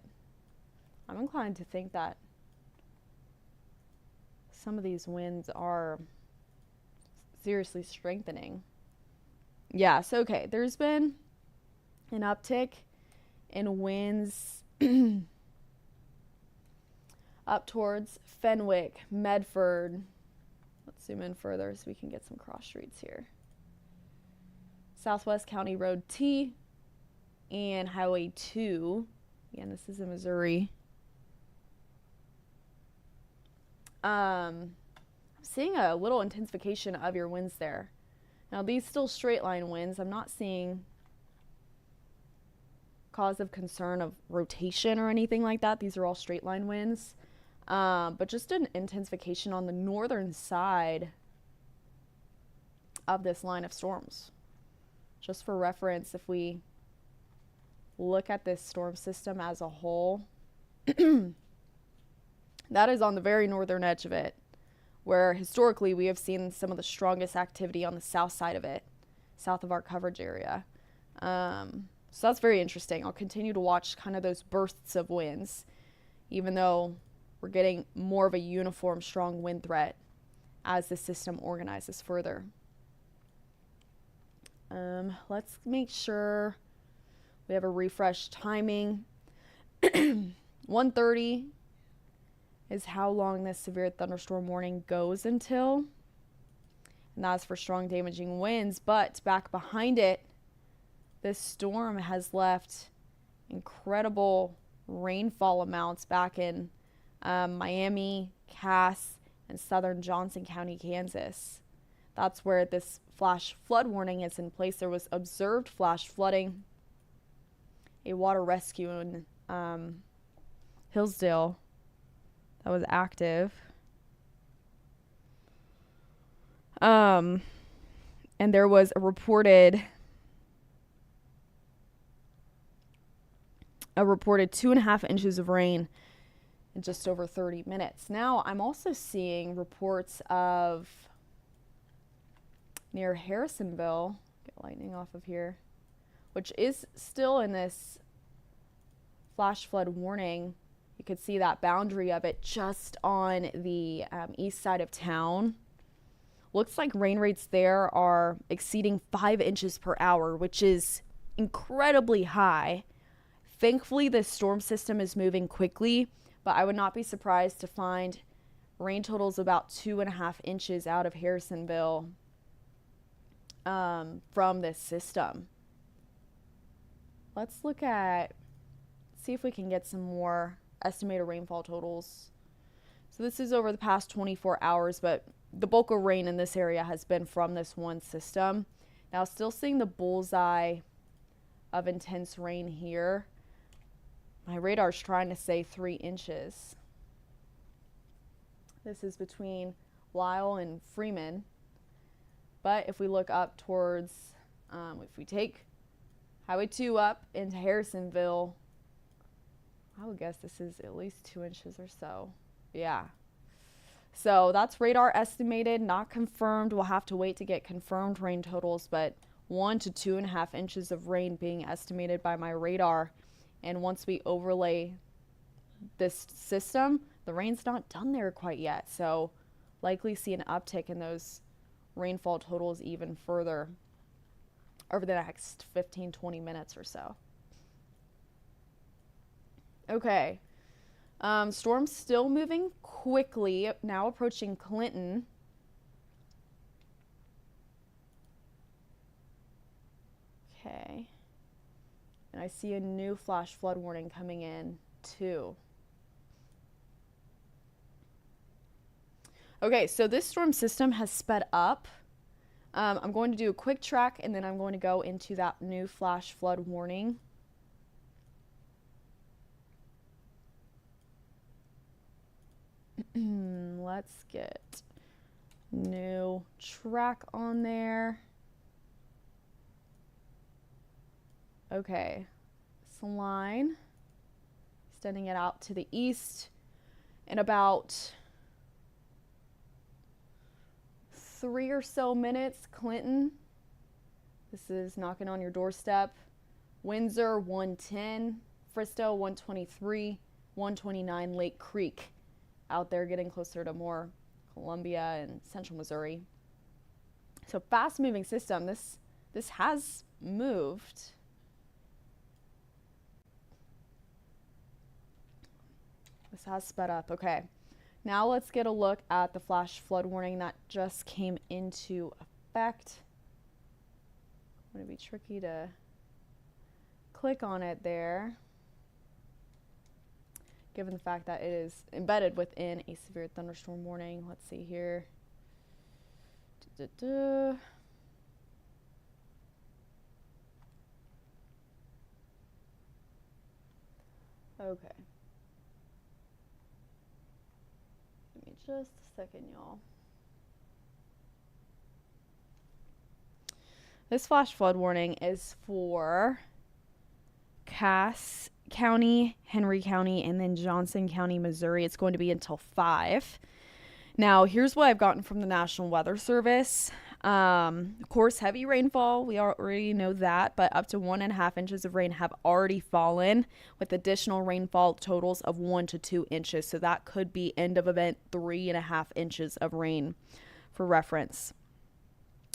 I'm inclined to think that some of these winds are seriously strengthening. Yes, okay, there's been an uptick in winds up towards Fenwick, Medford. Let's zoom in further so we can get some cross streets here. Southwest County Road T and Highway 2. Again, this is in Missouri. I'm seeing a little intensification of your winds there. Now, these still straight line winds. I'm not seeing cause of concern of rotation or anything like that. These are all straight line winds. But just an intensification on the northern side of this line of storms. Just for reference, if we look at this storm system as a whole, that is on the very northern edge of it, where historically we have seen some of the strongest activity on the south side of it, south of our coverage area. So that's very interesting. I'll continue to watch kind of those bursts of winds, even though we're getting more of a uniform strong wind threat as the system organizes further. Let's make sure we have a refresh timing. 1:30 is how long this severe thunderstorm warning goes until. And that's for strong damaging winds. But back behind it, this storm has left incredible rainfall amounts back in Miami, Cass, and southern Johnson County, Kansas. That's where this flash flood warning is in place. There was observed flash flooding, a water rescue in Hillsdale that was active. And there was a reported 2.5 inches of rain in just over 30 minutes. Now, I'm also seeing reports of near Harrisonville, get lightning off of here, which is still in this flash flood warning. You could see that boundary of it just on the east side of town. Looks like rain rates there are exceeding 5 inches per hour, which is incredibly high. Thankfully, this storm system is moving quickly, but I would not be surprised to find rain totals about 2.5 inches out of Harrisonville from this system. Let's see if we can get some more estimated rainfall totals. So this is over the past 24 hours, but the bulk of rain in this area has been from this one system. Now, still seeing the bullseye of intense rain here. My radar's trying to say 3 inches. This is between Lyle and Freeman. But if we look up towards, if we take Highway 2 up into Harrisonville, I would guess this is at least 2 inches or so. Yeah. So that's radar estimated, not confirmed. We'll have to wait to get confirmed rain totals, but 1 to 2.5 inches of rain being estimated by my radar. And once we overlay this system, the rain's not done there quite yet. So likely see an uptick in those rainfall totals even further over the next 15-20 minutes or so. Okay. Storm's still moving quickly, now approaching Clinton. Okay. And I see a new flash flood warning coming in too. Okay, so this storm system has sped up. I'm going to do a quick track and then I'm going to go into that new flash flood warning. Let's get new track on there. Okay, this line, extending it out to the east in about 3 or so minutes. Clinton, this is knocking on your doorstep. Windsor 110, Fristow 123, 129 Lake Creek, out there getting closer to more Columbia and central Missouri. So fast moving system. This has moved. This has sped up. Okay. Now let's get a look at the flash flood warning that just came into effect. It's going to be tricky to click on it there, given the fact that it is embedded within a severe thunderstorm warning. Let's see here. Okay. Give me just a second, y'all. This flash flood warning is for Cass County, Henry County, and then Johnson County, Missouri. It's going to be until 5. Now, here's what I've gotten from the National Weather Service. Of course, heavy rainfall, we already know that, but up to 1.5 inches of rain have already fallen, with additional rainfall totals of 1 to 2 inches. So that could be end of event 3.5 inches of rain for reference.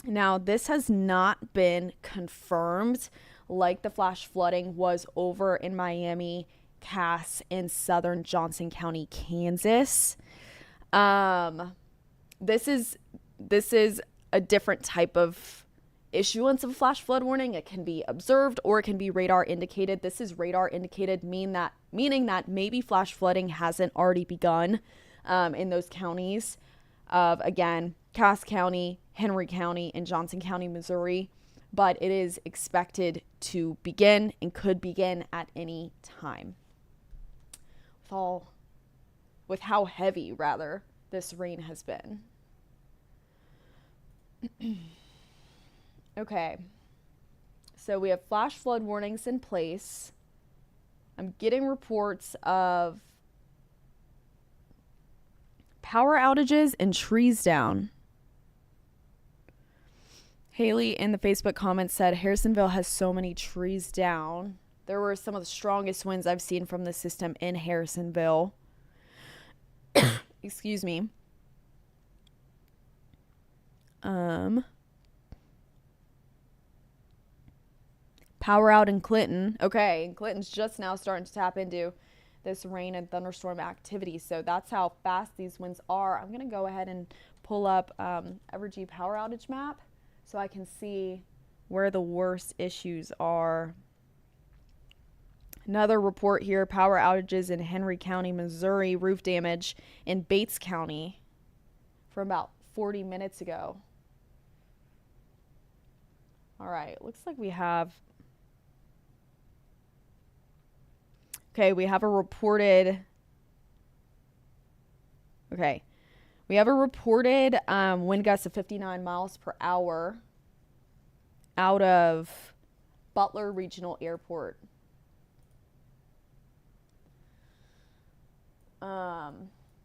Now, this has not been confirmed like the flash flooding was over in Miami, Cass, and southern Johnson County, Kansas. This is a different type of issuance of a flash flood warning. It can be observed or it can be radar indicated. This is radar indicated, meaning that maybe flash flooding hasn't already begun in those counties of, again, Cass County, Henry County, and Johnson County, Missouri. But it is expected to begin and could begin at any time. With how heavy, rather, this rain has been. Okay, so we have flash flood warnings in place. I'm getting reports of power outages and trees down. Haley in the Facebook comments said Harrisonville has so many trees down. There were some of the strongest winds I've seen from the system in Harrisonville. Excuse me. Power out in Clinton. Okay, and Clinton's just now starting to tap into this rain and thunderstorm activity. So that's how fast these winds are. I'm going to go ahead and pull up Evergy power outage map so I can see where the worst issues are. Another report here, power outages in Henry County, Missouri, roof damage in Bates County from about 40 minutes ago. All right, looks like we have... Okay, we have a reported... Okay, we have a reported wind gusts of 59 miles per hour out of Butler Regional Airport.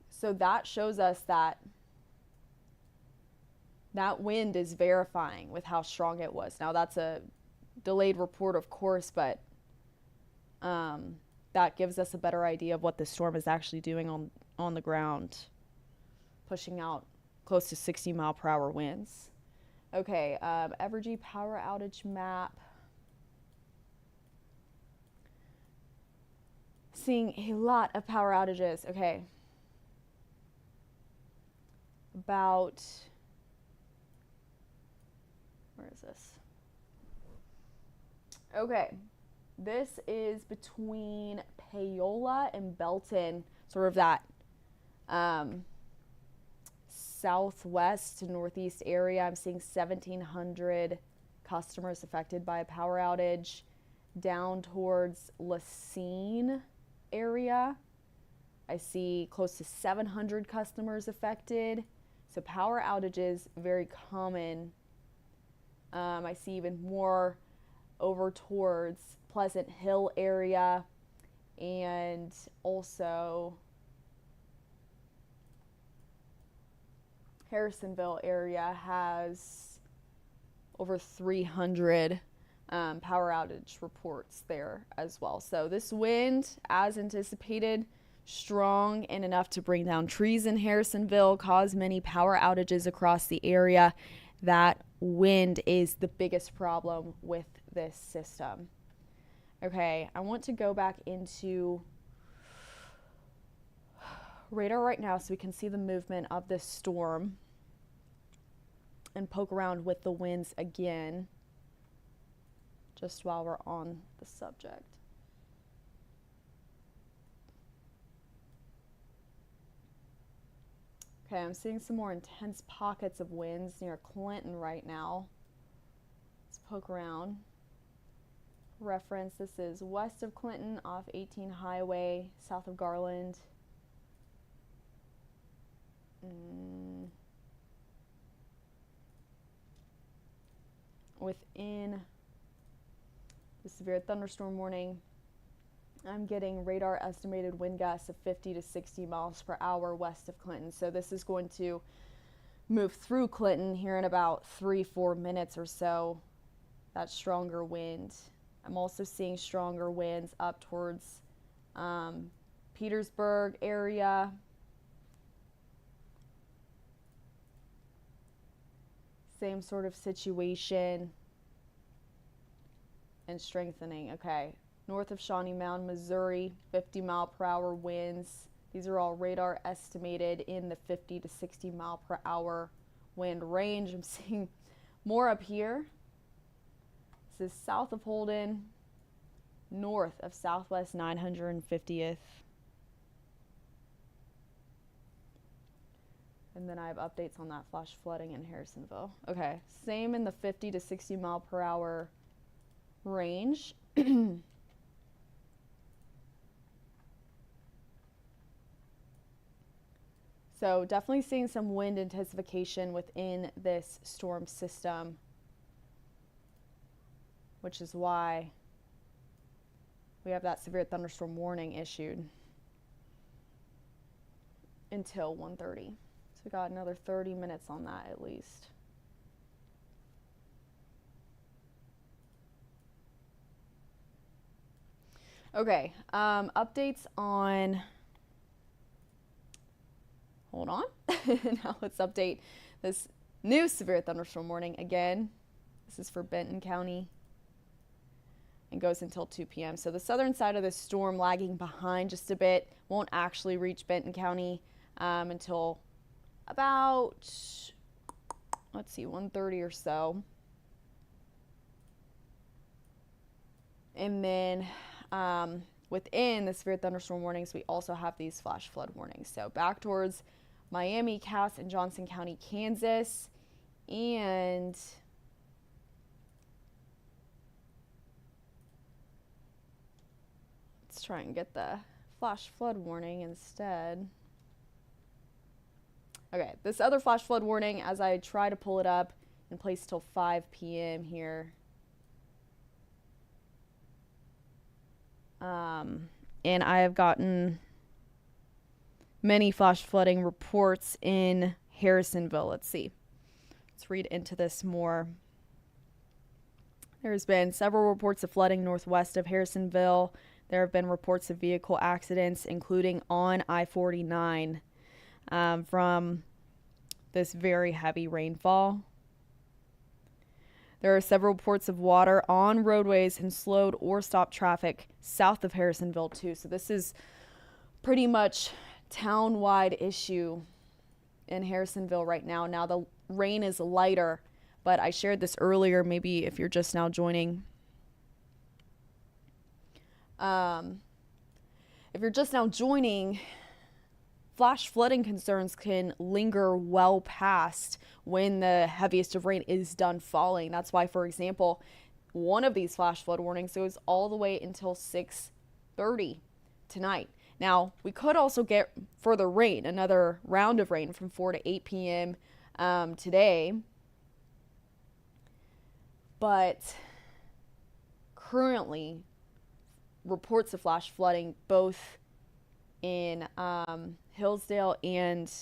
So that shows us that that wind is verifying with how strong it was. Now that's a delayed report, of course, but that gives us a better idea of what the storm is actually doing on the ground, pushing out close to 60 mile per hour winds. Okay, Evergy power outage map. Seeing a lot of power outages. Okay. About, where is this? Okay. This is between Paola and Belton, sort of that southwest to northeast area. I'm seeing 1,700 customers affected by a power outage. Down towards Lacine area, I see close to 700 customers affected. So power outages, very common. I see even more over towards Pleasant Hill area, and also Harrisonville area has over 300 power outage reports there as well. So this wind, as anticipated, strong and enough to bring down trees in Harrisonville, cause many power outages across the area. That wind is the biggest problem with this system. Okay, I want to go back into radar right now so we can see the movement of this storm and poke around with the winds again, just while we're on the subject. Okay, I'm seeing some more intense pockets of winds near Clinton right now. Let's poke around. Reference, this is west of Clinton off 18 Highway, south of Garland. Within the severe thunderstorm warning, I'm getting radar estimated wind gusts of 50 to 60 miles per hour west of Clinton. So this is going to move through Clinton here in about 3-4 minutes or so. That stronger wind. I'm also seeing stronger winds up towards Petersburg area. Same sort of situation and strengthening. Okay. North of Shawnee Mound, Missouri, 50 mile per hour winds. These are all radar estimated in the 50 to 60 mile per hour wind range. I'm seeing more up here. This is south of Holden, north of Southwest 950th. And then I have updates on that flash flooding in Harrisonville. Okay, same in the 50 to 60 mile per hour range. So definitely seeing some wind intensification within this storm system, which is why we have that severe thunderstorm warning issued until 1:30. So we got another 30 minutes on that at least. Okay, updates on, hold on. Now let's update this new severe thunderstorm warning again. This is for Benton County and goes until 2 p.m. So the southern side of the storm lagging behind just a bit, won't actually reach Benton County until about, let's see, 1:30 or so. And then within the severe thunderstorm warnings, we also have these flash flood warnings. So back towards Miami, Cass, and Johnson County, Kansas, and let's try and get the flash flood warning instead. Okay, this other flash flood warning, as I try to pull it up, in place till 5 p.m. here. And I have gotten many flash flooding reports in Harrisonville. Let's see. Let's read into this more. There's been several reports of flooding northwest of Harrisonville. There have been reports of vehicle accidents, including on I-49, from this very heavy rainfall. There are several reports of water on roadways and slowed or stopped traffic south of Harrisonville too. So this is pretty much town-wide issue in Harrisonville right now. Now the rain is lighter, but I shared this earlier, maybe if you're just now joining. If you're just now joining, flash flooding concerns can linger well past when the heaviest of rain is done falling. That's why, for example, one of these flash flood warnings goes all the way until 6:30 tonight. Now, we could also get further rain, another round of rain from 4 to 8 p.m. Today. But currently, reports of flash flooding both in Hillsdale and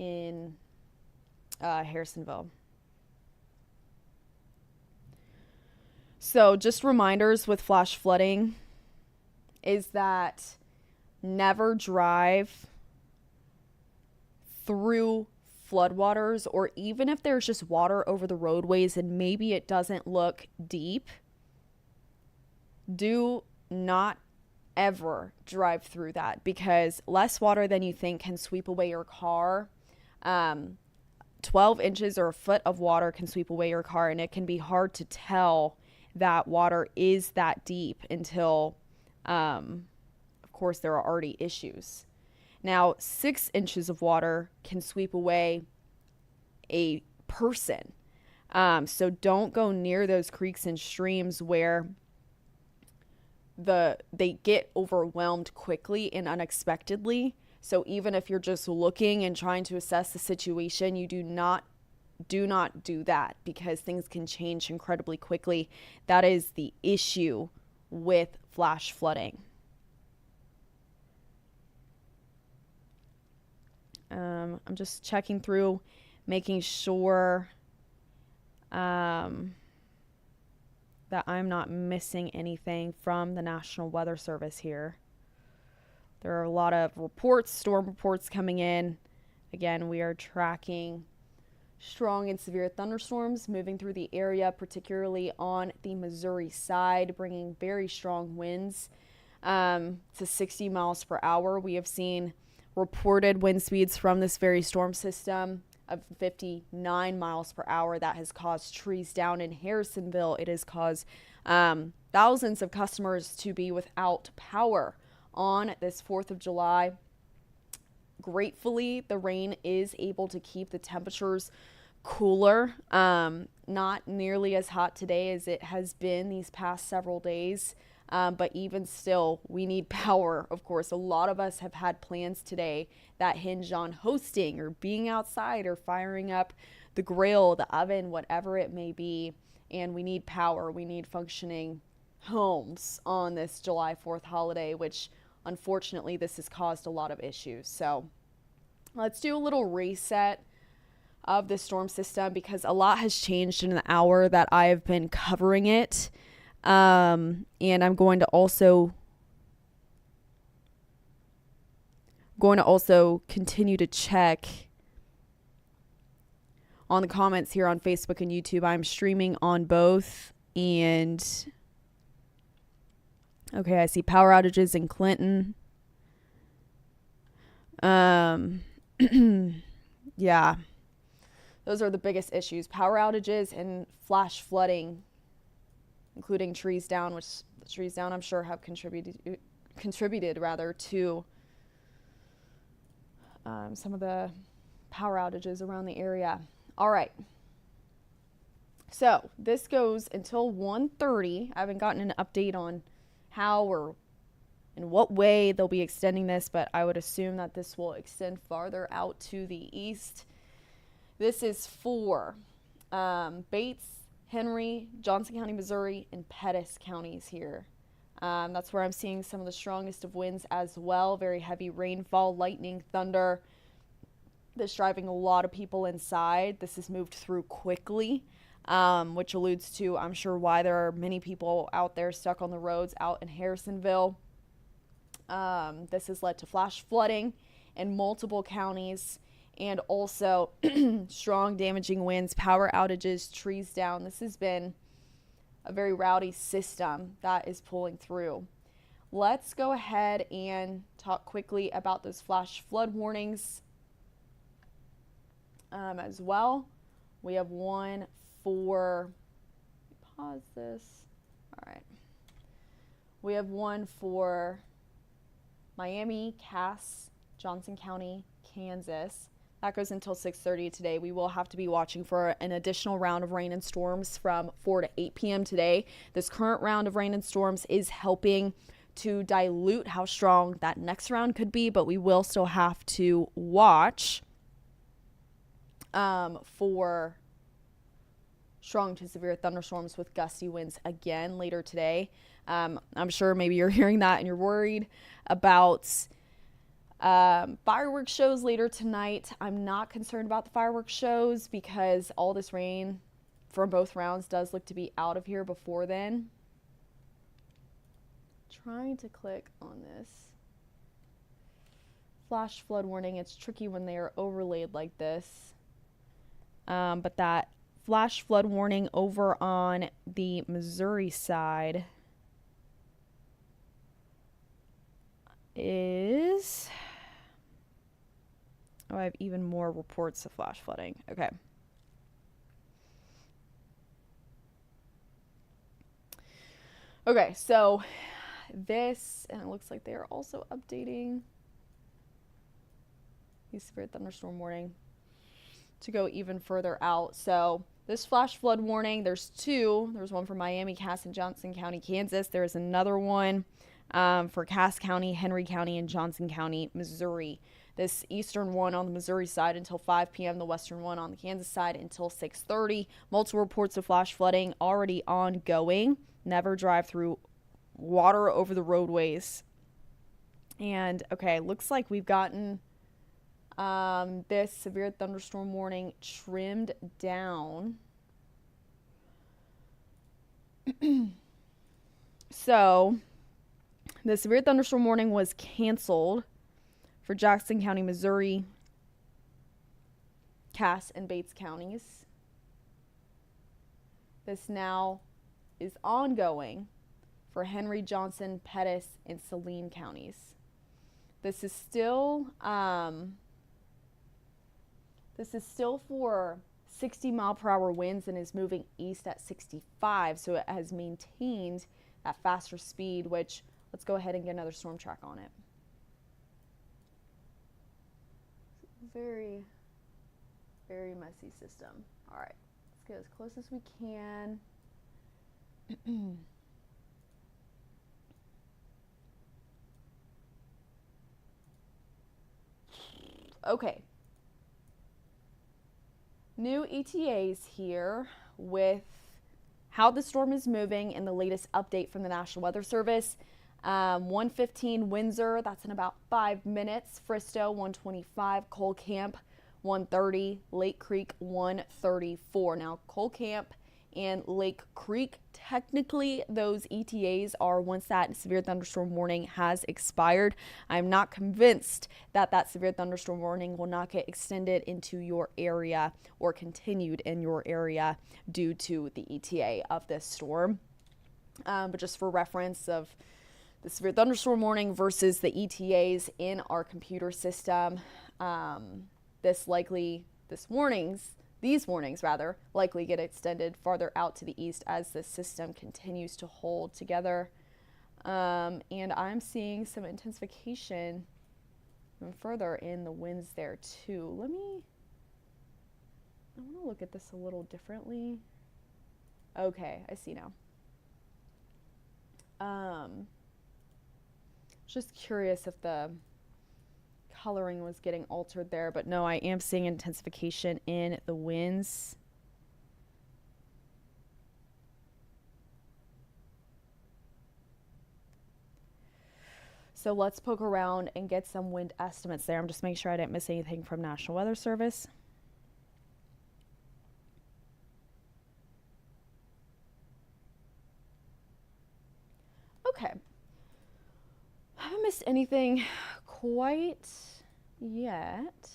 in Harrisonville. So just reminders with flash flooding is that never drive through floodwaters, or even if there's just water over the roadways and maybe it doesn't look deep, do not ever drive through that, because less water than you think can sweep away your car. 12 inches or a foot of water can sweep away your car, and it can be hard to tell that water is that deep until, of course, there are already issues. Now, 6 inches of water can sweep away a person. So don't go near those creeks and streams where they get overwhelmed quickly and unexpectedly. So even if you're just looking and trying to assess the situation, you do not do that, because things can change incredibly quickly. That is the issue with flash flooding. I'm just checking through, making sure that I'm not missing anything from the National Weather Service here. There are a lot of reports, storm reports coming in. Again, we are tracking strong and severe thunderstorms moving through the area, particularly on the Missouri side, bringing very strong winds to 60 miles per hour. We have seen reported wind speeds from this very storm system of 59 miles per hour. That has caused trees down in Harrisonville. It has caused thousands of customers to be without power on this 4th of July. Gratefully, the rain is able to keep the temperatures cooler, not nearly as hot today as it has been these past several days. But even still, we need power, of course. A lot of us have had plans today that hinge on hosting or being outside or firing up the grill, the oven, whatever it may be. And we need power. We need functioning homes on this July 4th holiday, which unfortunately this has caused a lot of issues. So let's do a little reset of the storm system, because a lot has changed in the hour that I have been covering it. And I'm going to also continue to check on the comments here on Facebook and YouTube. I'm streaming on both. And okay, I see power outages in Clinton. Yeah, those are the biggest issues. Power outages and flash flooding, including trees down, which the trees down I'm sure have contributed rather to some of the power outages around the area. All right. So this goes until 1:30. I haven't gotten an update on how or in what way they'll be extending this, but I would assume that this will extend farther out to the east. This is for Bates, Henry, Johnson County, Missouri, and Pettis counties here. That's where I'm seeing some of the strongest of winds as well. Very heavy rainfall, lightning, thunder. This driving a lot of people inside. This has moved through quickly, which alludes to, I'm sure, why there are many people out there stuck on the roads out in Harrisonville. This has led to flash flooding in multiple counties and also strong damaging winds, power outages, trees down. This has been a very rowdy system that is pulling through. Let's go ahead and talk quickly about those flash flood warnings as well. We have one for, pause this. All right. We have one for Miami, Cass, Johnson County, Kansas. That goes until 6:30 today. We will have to be watching for an additional round of rain and storms from 4 to 8 p.m. today. This current round of rain and storms is helping to dilute how strong that next round could be, but we will still have to watch for strong to severe thunderstorms with gusty winds again later today. I'm sure maybe you're hearing that and you're worried about fireworks shows later tonight. I'm not concerned about the fireworks shows because all this rain from both rounds does look to be out of here before then. Trying to click on this. Flash flood warning. It's tricky when they are overlaid like this. But that flash flood warning over on the Missouri side is... Oh, I have even more reports of flash flooding. Okay. Okay, so this, and it looks like they are also updating the severe thunderstorm warning to go even further out. So this flash flood warning, there's two. There's one for Miami, Cass, and Johnson County, Kansas. There's another one for Cass County, Henry County, and Johnson County, Missouri. This eastern one on the Missouri side until 5 p.m., the western one on the Kansas side until 6:30. Multiple reports of flash flooding already ongoing. Never drive through water over the roadways. And, okay, looks like we've gotten this severe thunderstorm warning trimmed down. So, the severe thunderstorm warning was canceled for Jackson County, Missouri, Cass, and Bates counties. This now is ongoing for Henry, Johnson, Pettis, and Saline counties. This is still for 60 mile per hour winds and is moving east at 65. So it has maintained that faster speed, which let's go ahead and get another storm track on it. Very, very messy system. All right, let's get as close as we can. Okay. New ETAs here with how the storm is moving and the latest update from the National Weather Service. 1:15 Windsor, that's in about 5 minutes. Fristo, 1:25. Cole Camp, 1:30. Lake Creek, 1:34. Now, Cole Camp and Lake Creek. Technically, those ETAs are once that severe thunderstorm warning has expired. I'm not convinced that that severe thunderstorm warning will not get extended into your area or continued in your area due to the ETA of this storm. But just for reference of the severe thunderstorm warning versus the ETAs in our computer system, these warnings likely get extended farther out to the east as the system continues to hold together. And I'm seeing some intensification even further in the winds there too. I want to look at this a little differently. Okay, I see now. Just curious if the coloring was getting altered there, but no, I am seeing intensification in the winds. So let's poke around and get some wind estimates there. I'm just making sure I didn't miss anything from National Weather Service. Okay. I haven't missed anything quite yet. So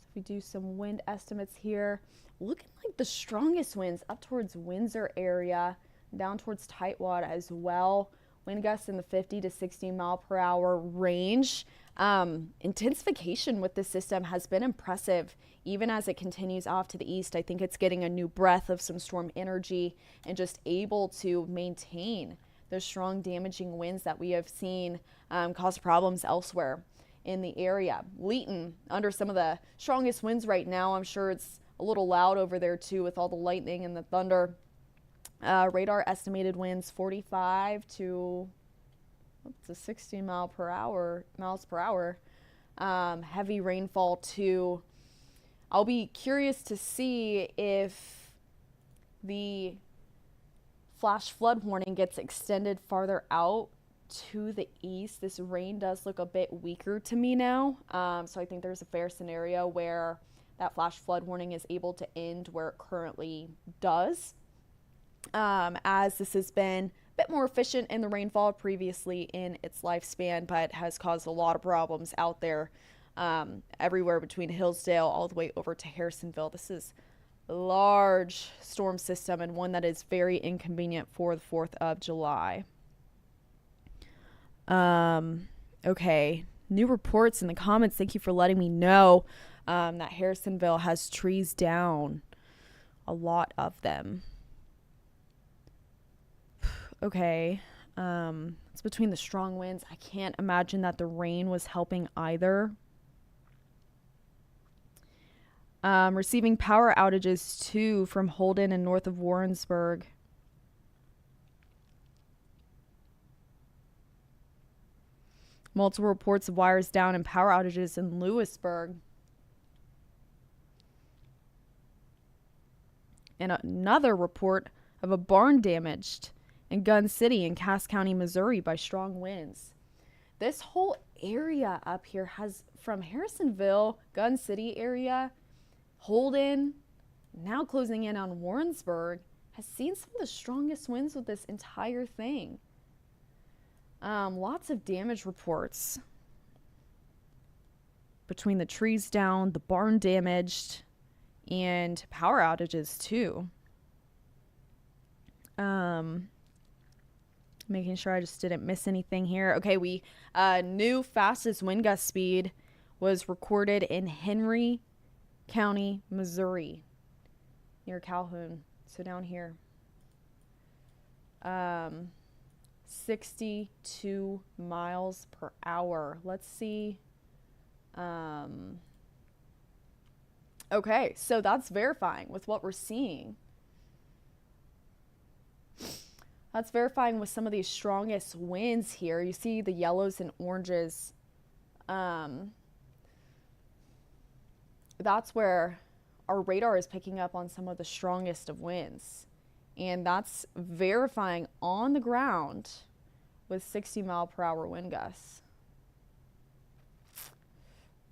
if we do some wind estimates here, looking like the strongest winds up towards Windsor area, down towards Tightwad as well. Wind gusts in the 50 to 60 mile per hour range. Intensification with this system has been impressive, even as it continues off to the east. I think it's getting a new breath of some storm energy and just able to maintain those strong damaging winds that we have seen cause problems elsewhere in the area. Leeton, under some of the strongest winds right now. I'm sure it's a little loud over there too with all the lightning and the thunder. Radar estimated winds 45 to up to 60 miles per hour. Heavy rainfall too. I'll be curious to see if the flash flood warning gets extended farther out to the east. This rain does look a bit weaker to me now. So I think there's a fair scenario where that flash flood warning is able to end where it currently does. As this has been a bit more efficient in the rainfall previously in its lifespan, but has caused a lot of problems out there everywhere between Hillsdale all the way over to Harrisonville. This is a large storm system and one that is very inconvenient for the 4th of July. Okay, new reports in the comments. Thank you for letting me know that Harrisonville has trees down, a lot of them. Okay, it's between the strong winds. I can't imagine that the rain was helping either. Receiving power outages too from Holden and north of Warrensburg. Multiple reports of wires down and power outages in Lewisburg. And another report of a barn damaged in Gun City in Cass County, Missouri by strong winds. This whole area up here has, from Harrisonville, Gun City area, Holden, now closing in on Warrensburg, has seen some of the strongest winds with this entire thing. Lots of damage reports between the trees down, the barn damaged, and power outages too. Making sure I just didn't miss anything here. Okay, new fastest wind gust speed was recorded in Henry County, Missouri, near Calhoun. So down here. 62 miles per hour. Let's see. Okay, so that's verifying with what we're seeing. That's verifying with some of these strongest winds here. You see the yellows and oranges. That's where our radar is picking up on some of the strongest of winds. And that's verifying on the ground with 60 mile per hour wind gusts.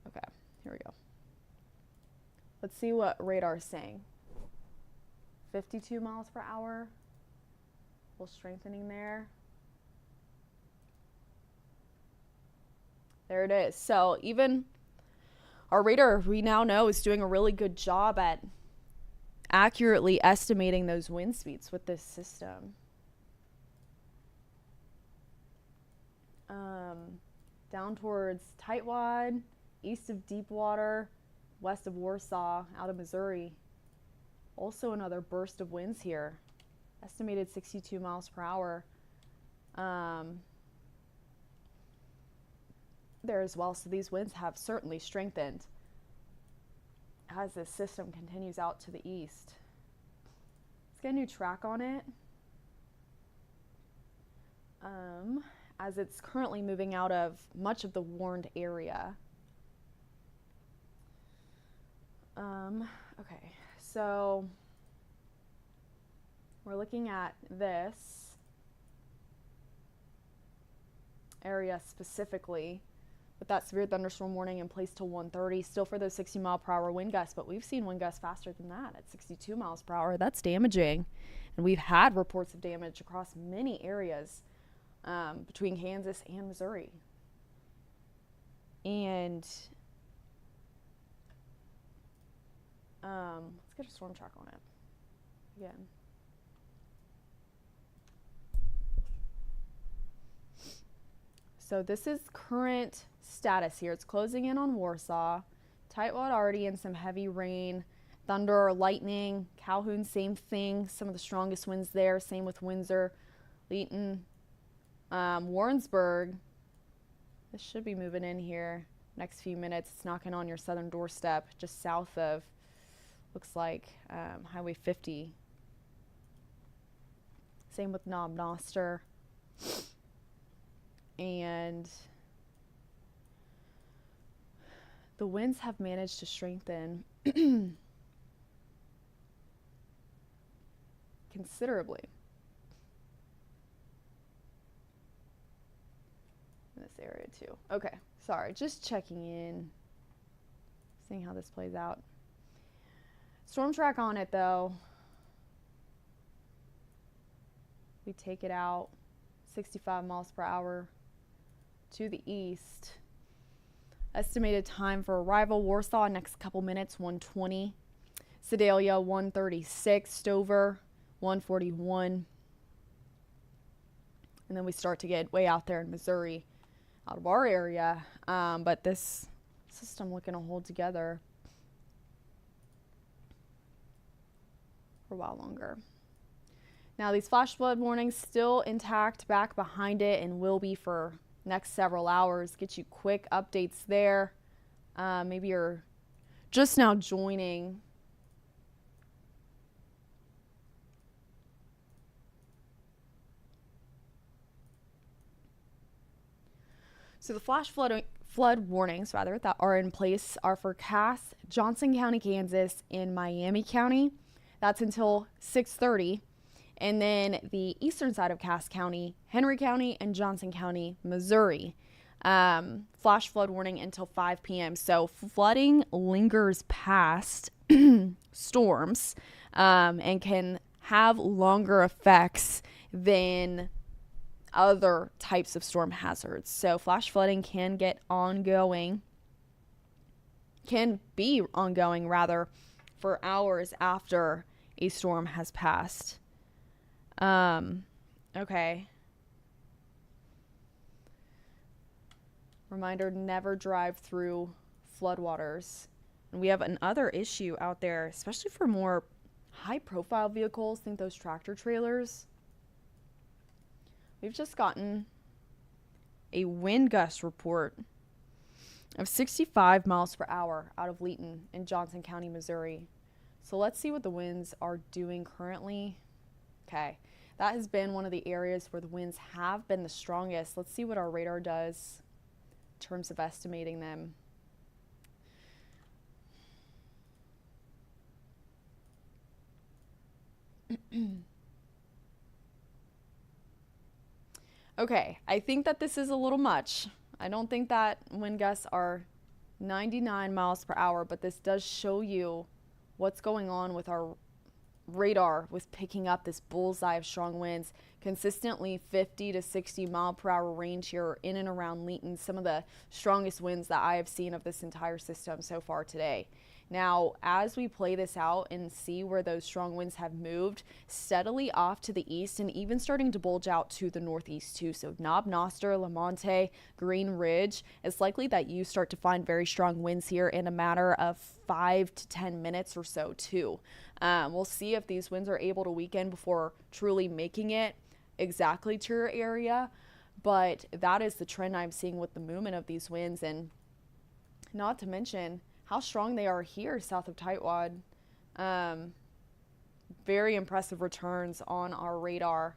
Okay, here we go. Let's see what radar is saying. 52 miles per hour. A little strengthening there. There it is. So even our radar, we now know, is doing a really good job at accurately estimating those wind speeds with this system. Down towards Tightwad, east of Deepwater, west of Warsaw, out of Missouri. Also another burst of winds here. Estimated 62 miles per hour. There as well. So these winds have certainly strengthened as this system continues out to the east. Let's get a new track on it. As it's currently moving out of much of the warned area. Okay, so we're looking at this area specifically with that severe thunderstorm warning in place till 1:30, still for those 60 mile per hour wind gusts, but we've seen wind gusts faster than that at 62 miles per hour. That's damaging. And we've had reports of damage across many areas between Kansas and Missouri. And let's get a storm track on it again. So this is current status here. It's closing in on Warsaw. Tightwad already in some heavy rain. Thunder, lightning. Calhoun, same thing. Some of the strongest winds there. Same with Windsor, Leeton, Warrensburg. This should be moving in here next few minutes. It's knocking on your southern doorstep just south of, looks like, Highway 50. Same with Knob Noster. And the winds have managed to strengthen considerably in this area too. Okay, sorry, just checking in, seeing how this plays out. Storm track on it though. We take it out 65 miles per hour to the east. Estimated time for arrival: Warsaw next couple minutes, 1:20. Sedalia 1:36. Stover 1:41. And then we start to get way out there in Missouri, out of our area. But this system looking to hold together for a while longer. Now these flash flood warnings still intact back behind it and will be for next several hours. Get you quick updates there. Maybe you're just now joining. So the flash flood warnings that are in place are for Cass, Johnson County, Kansas, and Miami County. That's until 6:30. And then the eastern side of Cass County, Henry County, and Johnson County, Missouri. Flash flood warning until 5 p.m. So flooding lingers past storms and can have longer effects than other types of storm hazards. So flash flooding can be ongoing rather, for hours after a storm has passed. Okay. Reminder, never drive through floodwaters. And we have another issue out there, especially for more high-profile vehicles. Think those tractor trailers. We've just gotten a wind gust report of 65 miles per hour out of Leeton in Johnson County, Missouri. So let's see what the winds are doing currently. Okay, that has been one of the areas where the winds have been the strongest. Let's see what our radar does in terms of estimating them. Okay, I think that this is a little much. I don't think that wind gusts are 99 miles per hour, but this does show you what's going on with our radar was picking up this bullseye of strong winds, consistently 50 to 60 mile per hour range here in and around Leeton, some of the strongest winds that I have seen of this entire system so far today. Now, as we play this out and see where those strong winds have moved steadily off to the east and even starting to bulge out to the northeast too. So Knob Noster, Lamonte, Green Ridge, it's likely that you start to find very strong winds here in a matter of 5 to 10 minutes or so too. We'll see if these winds are able to weaken before truly making it exactly to your area. But that is the trend I'm seeing with the movement of these winds, and not to mention how strong they are here south of Tightwad. Very impressive returns on our radar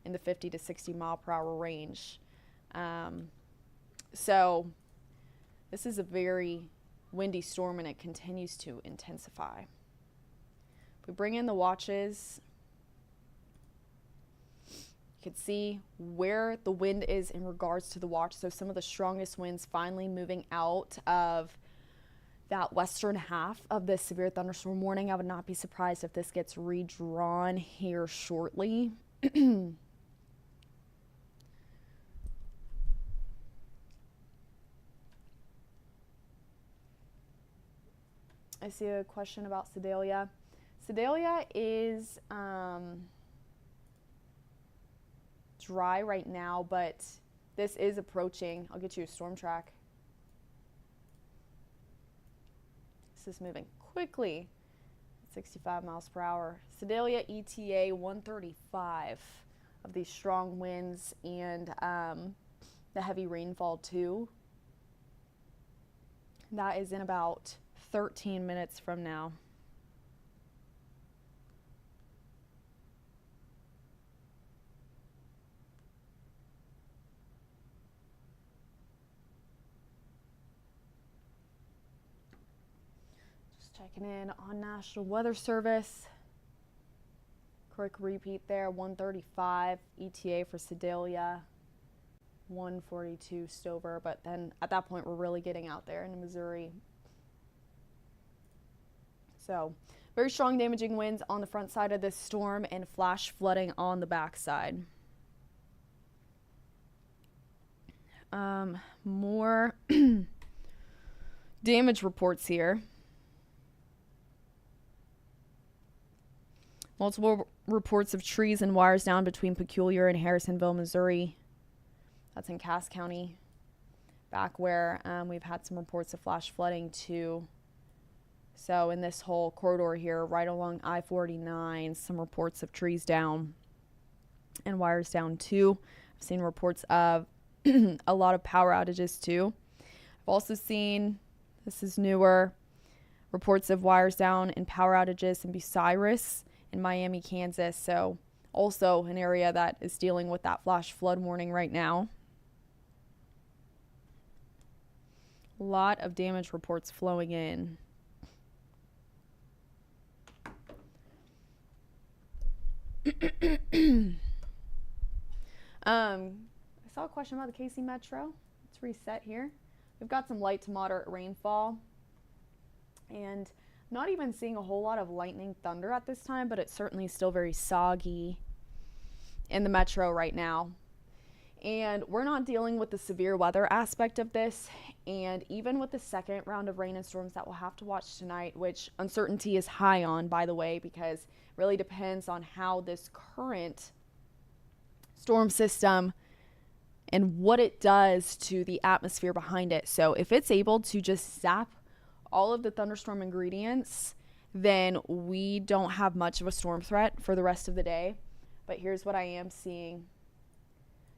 in the 50 to 60 mile per hour range. So this is a very windy storm, and it continues to intensify. If we bring in the watches, you can see where the wind is in regards to the watch. So some of the strongest winds finally moving out of that western half of this severe thunderstorm warning. I would not be surprised if this gets redrawn here shortly. I see a question about Sedalia. Sedalia is dry right now, but this is approaching. I'll get you a storm track. This is moving quickly at 65 miles per hour. Sedalia ETA 135 of these strong winds and the heavy rainfall too. That is in about 13 minutes from now. Checking in on National Weather Service. Quick repeat there, 135 ETA for Sedalia, 142 Stover, but then at that point we're really getting out there into Missouri. So very strong damaging winds on the front side of this storm and flash flooding on the back side. More damage reports here. Multiple reports of trees and wires down between Peculiar and Harrisonville, Missouri. That's in Cass County. Back where we've had some reports of flash flooding too. So in this whole corridor here, right along I-49, some reports of trees down and wires down too. I've seen reports of a lot of power outages too. I've also seen, this is newer, reports of wires down and power outages in Bucyrus in Miami, Kansas. So also an area that is dealing with that flash flood warning right now. A lot of damage reports flowing in. I saw a question about the KC Metro. Let's reset here. We've got some light to moderate rainfall, and not even seeing a whole lot of lightning thunder at this time, but it's certainly still very soggy in the metro right now. And we're not dealing with the severe weather aspect of this, and even with the second round of rain and storms that we'll have to watch tonight, which uncertainty is high on, by the way, because it really depends on how this current storm system and what it does to the atmosphere behind it. So if it's able to just zap all of the thunderstorm ingredients, then we don't have much of a storm threat for the rest of the day. But here's what I am seeing.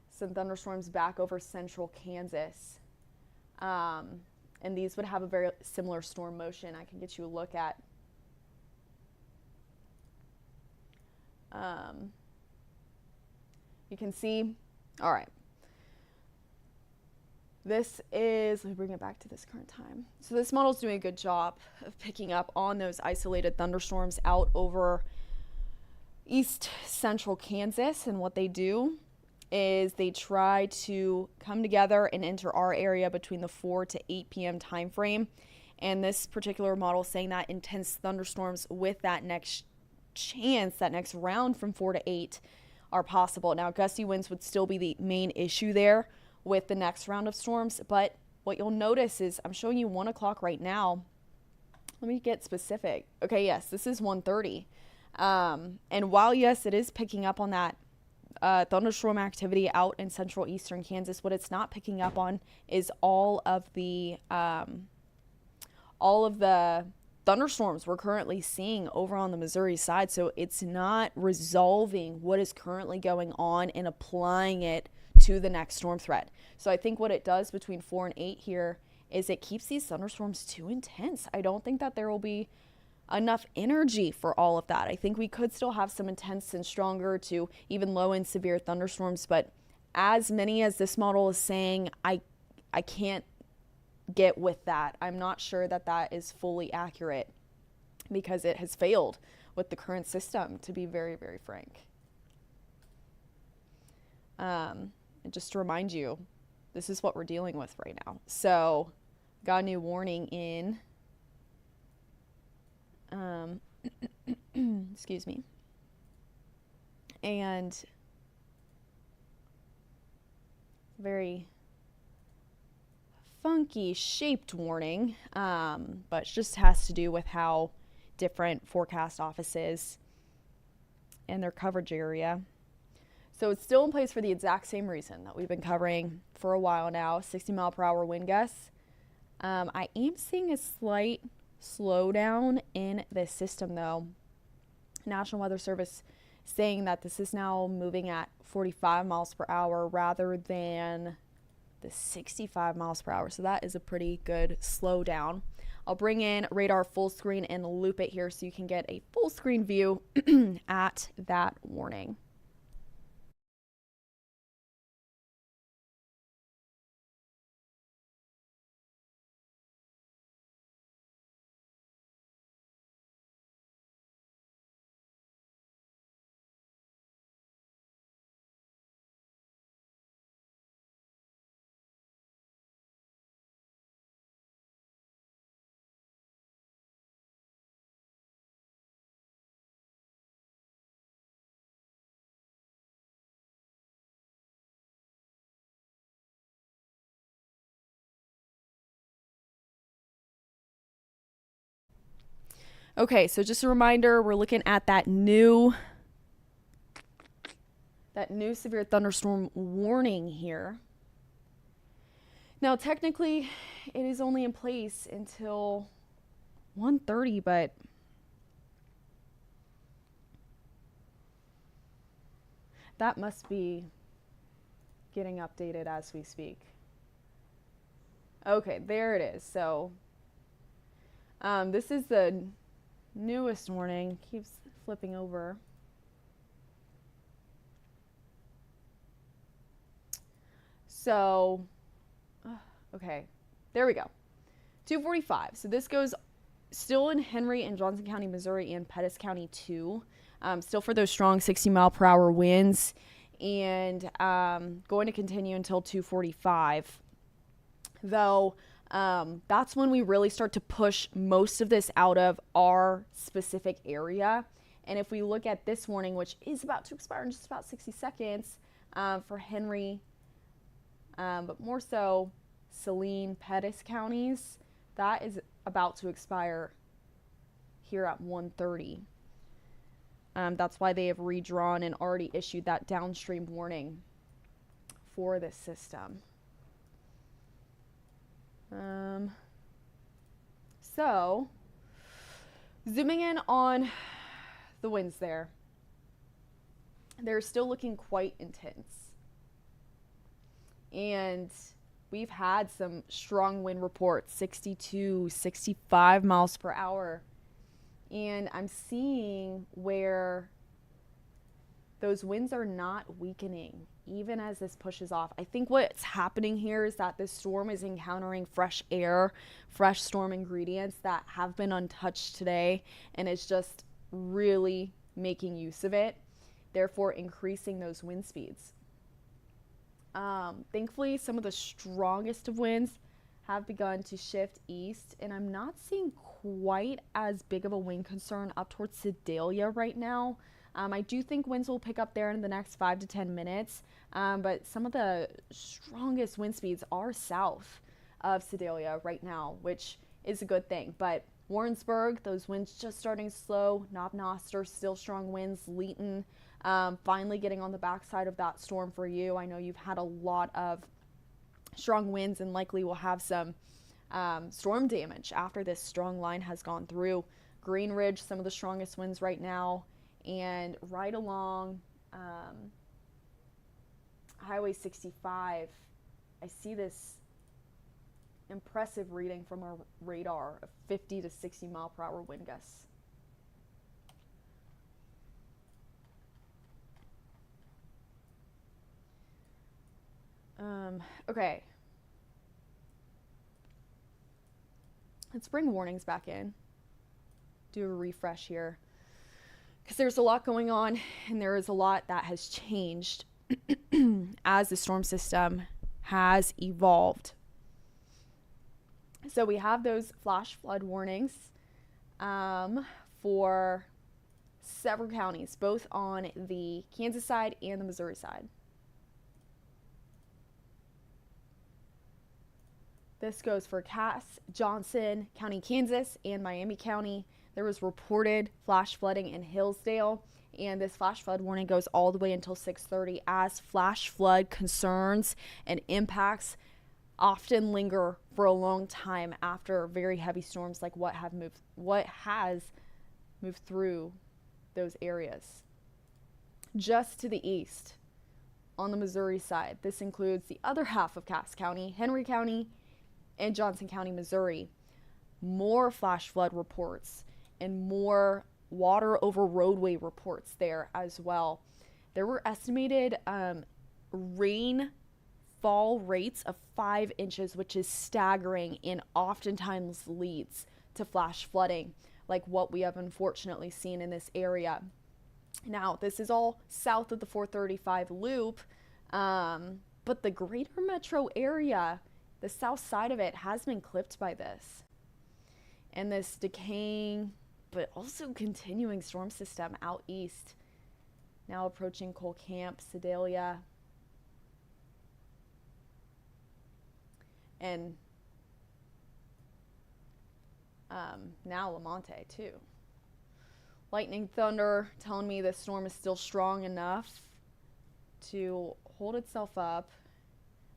Some thunderstorms back over central Kansas. And these would have a very similar storm motion. I can get you a look at. You can see, all right. This is, let me bring it back to this current time. So this model's doing a good job of picking up on those isolated thunderstorms out over east central Kansas. And what they do is they try to come together and enter our area between the 4 to 8 p.m. time frame. And this particular model is saying that intense thunderstorms with that next chance that next round from 4 to 8 are possible. Now, gusty winds would still be the main issue there with the next round of storms, but what you'll notice is I'm showing you 1 o'clock right now. Let me get specific. Okay, yes, this is 1:30. And while, yes, it is picking up on that thunderstorm activity out in central eastern Kansas, what it's not picking up on is all of the thunderstorms we're currently seeing over on the Missouri side. So it's not resolving what is currently going on and applying it to the next storm threat. So I think what it does between 4 and 8 here is it keeps these thunderstorms too intense. I don't think that there will be enough energy for all of that. I think we could still have some intense and stronger to even low and severe thunderstorms, but as many as this model is saying, I can't get with that. I'm not sure that that is fully accurate because it has failed with the current system, to be very, very frank. And just to remind you, this is what we're dealing with right now. So, got a new warning in, excuse me, and very funky shaped warning, but it just has to do with how different forecast offices and their coverage area. So it's still in place for the exact same reason that we've been covering for a while now, 60-mile-per-hour wind gusts. I am seeing a slight slowdown in this system, though. National Weather Service saying that this is now moving at 45 miles per hour rather than the 65 miles per hour. So that is a pretty good slowdown. I'll bring in radar full screen and loop it here so you can get a full screen view at that warning. Okay, so just a reminder, we're looking at that new severe thunderstorm warning here. Now, technically, it is only in place until 1:30, but that must be getting updated as we speak. Okay, there it is. So, this is the newest warning. Keeps flipping over. So, okay, there we go. 2:45. So this goes still in Henry and Johnson County, Missouri, and Pettis County too. Still for those strong 60-mile-per-hour winds, and going to continue until 2:45. Though, that's when we really start to push most of this out of our specific area. And if we look at this warning, which is about to expire in just about 60 seconds for Henry, but more so Saline, Pettis counties, that is about to expire here at 1:30. That's why they have redrawn and already issued that downstream warning for this system. So, zooming in on the winds there, they're still looking quite intense. And we've had some strong wind reports, 62, 65 miles per hour. And I'm seeing where those winds are not weakening, even as this pushes off. I think what's happening here is that this storm is encountering fresh air, fresh storm ingredients that have been untouched today, and it's just really making use of it, therefore increasing those wind speeds. Thankfully, some of the strongest of winds have begun to shift east, and I'm not seeing quite as big of a wind concern up towards Sedalia right now. I do think winds will pick up there in the next 5 to 10 minutes, but some of the strongest wind speeds are south of Sedalia right now, which is a good thing. But Warrensburg, those winds just starting slow. Knob Noster, still strong winds. Leeton, finally getting on the backside of that storm for you. I know you've had a lot of strong winds and likely will have some storm damage after this strong line has gone through. Green Ridge, some of the strongest winds right now. And right along Highway 65, I see this impressive reading from our radar of 50 to 60 mile per hour wind gusts. Okay. Let's bring warnings back in. Do a refresh here, because there's a lot going on and there is a lot that has changed as the storm system has evolved. So we have those flash flood warnings for several counties, both on the Kansas side and the Missouri side. This goes for Cass, Johnson County, Kansas, and Miami County. There was reported flash flooding in Hillsdale, and this flash flood warning goes all the way until 6:30, as flash flood concerns and impacts often linger for a long time after very heavy storms like what has moved through those areas. Just to the east, on the Missouri side, this includes the other half of Cass County, Henry County, and Johnson County, Missouri. More flash flood reports and more water over roadway reports there as well. There were estimated rainfall rates of 5 inches, which is staggering and oftentimes leads to flash flooding, like what we have unfortunately seen in this area. Now, this is all south of the 435 loop, but the greater metro area, the south side of it, has been clipped by this. And this decaying, but also continuing storm system out east, now approaching Cole Camp, Sedalia, and now Lamonte too. Lightning, thunder telling me this storm is still strong enough to hold itself up.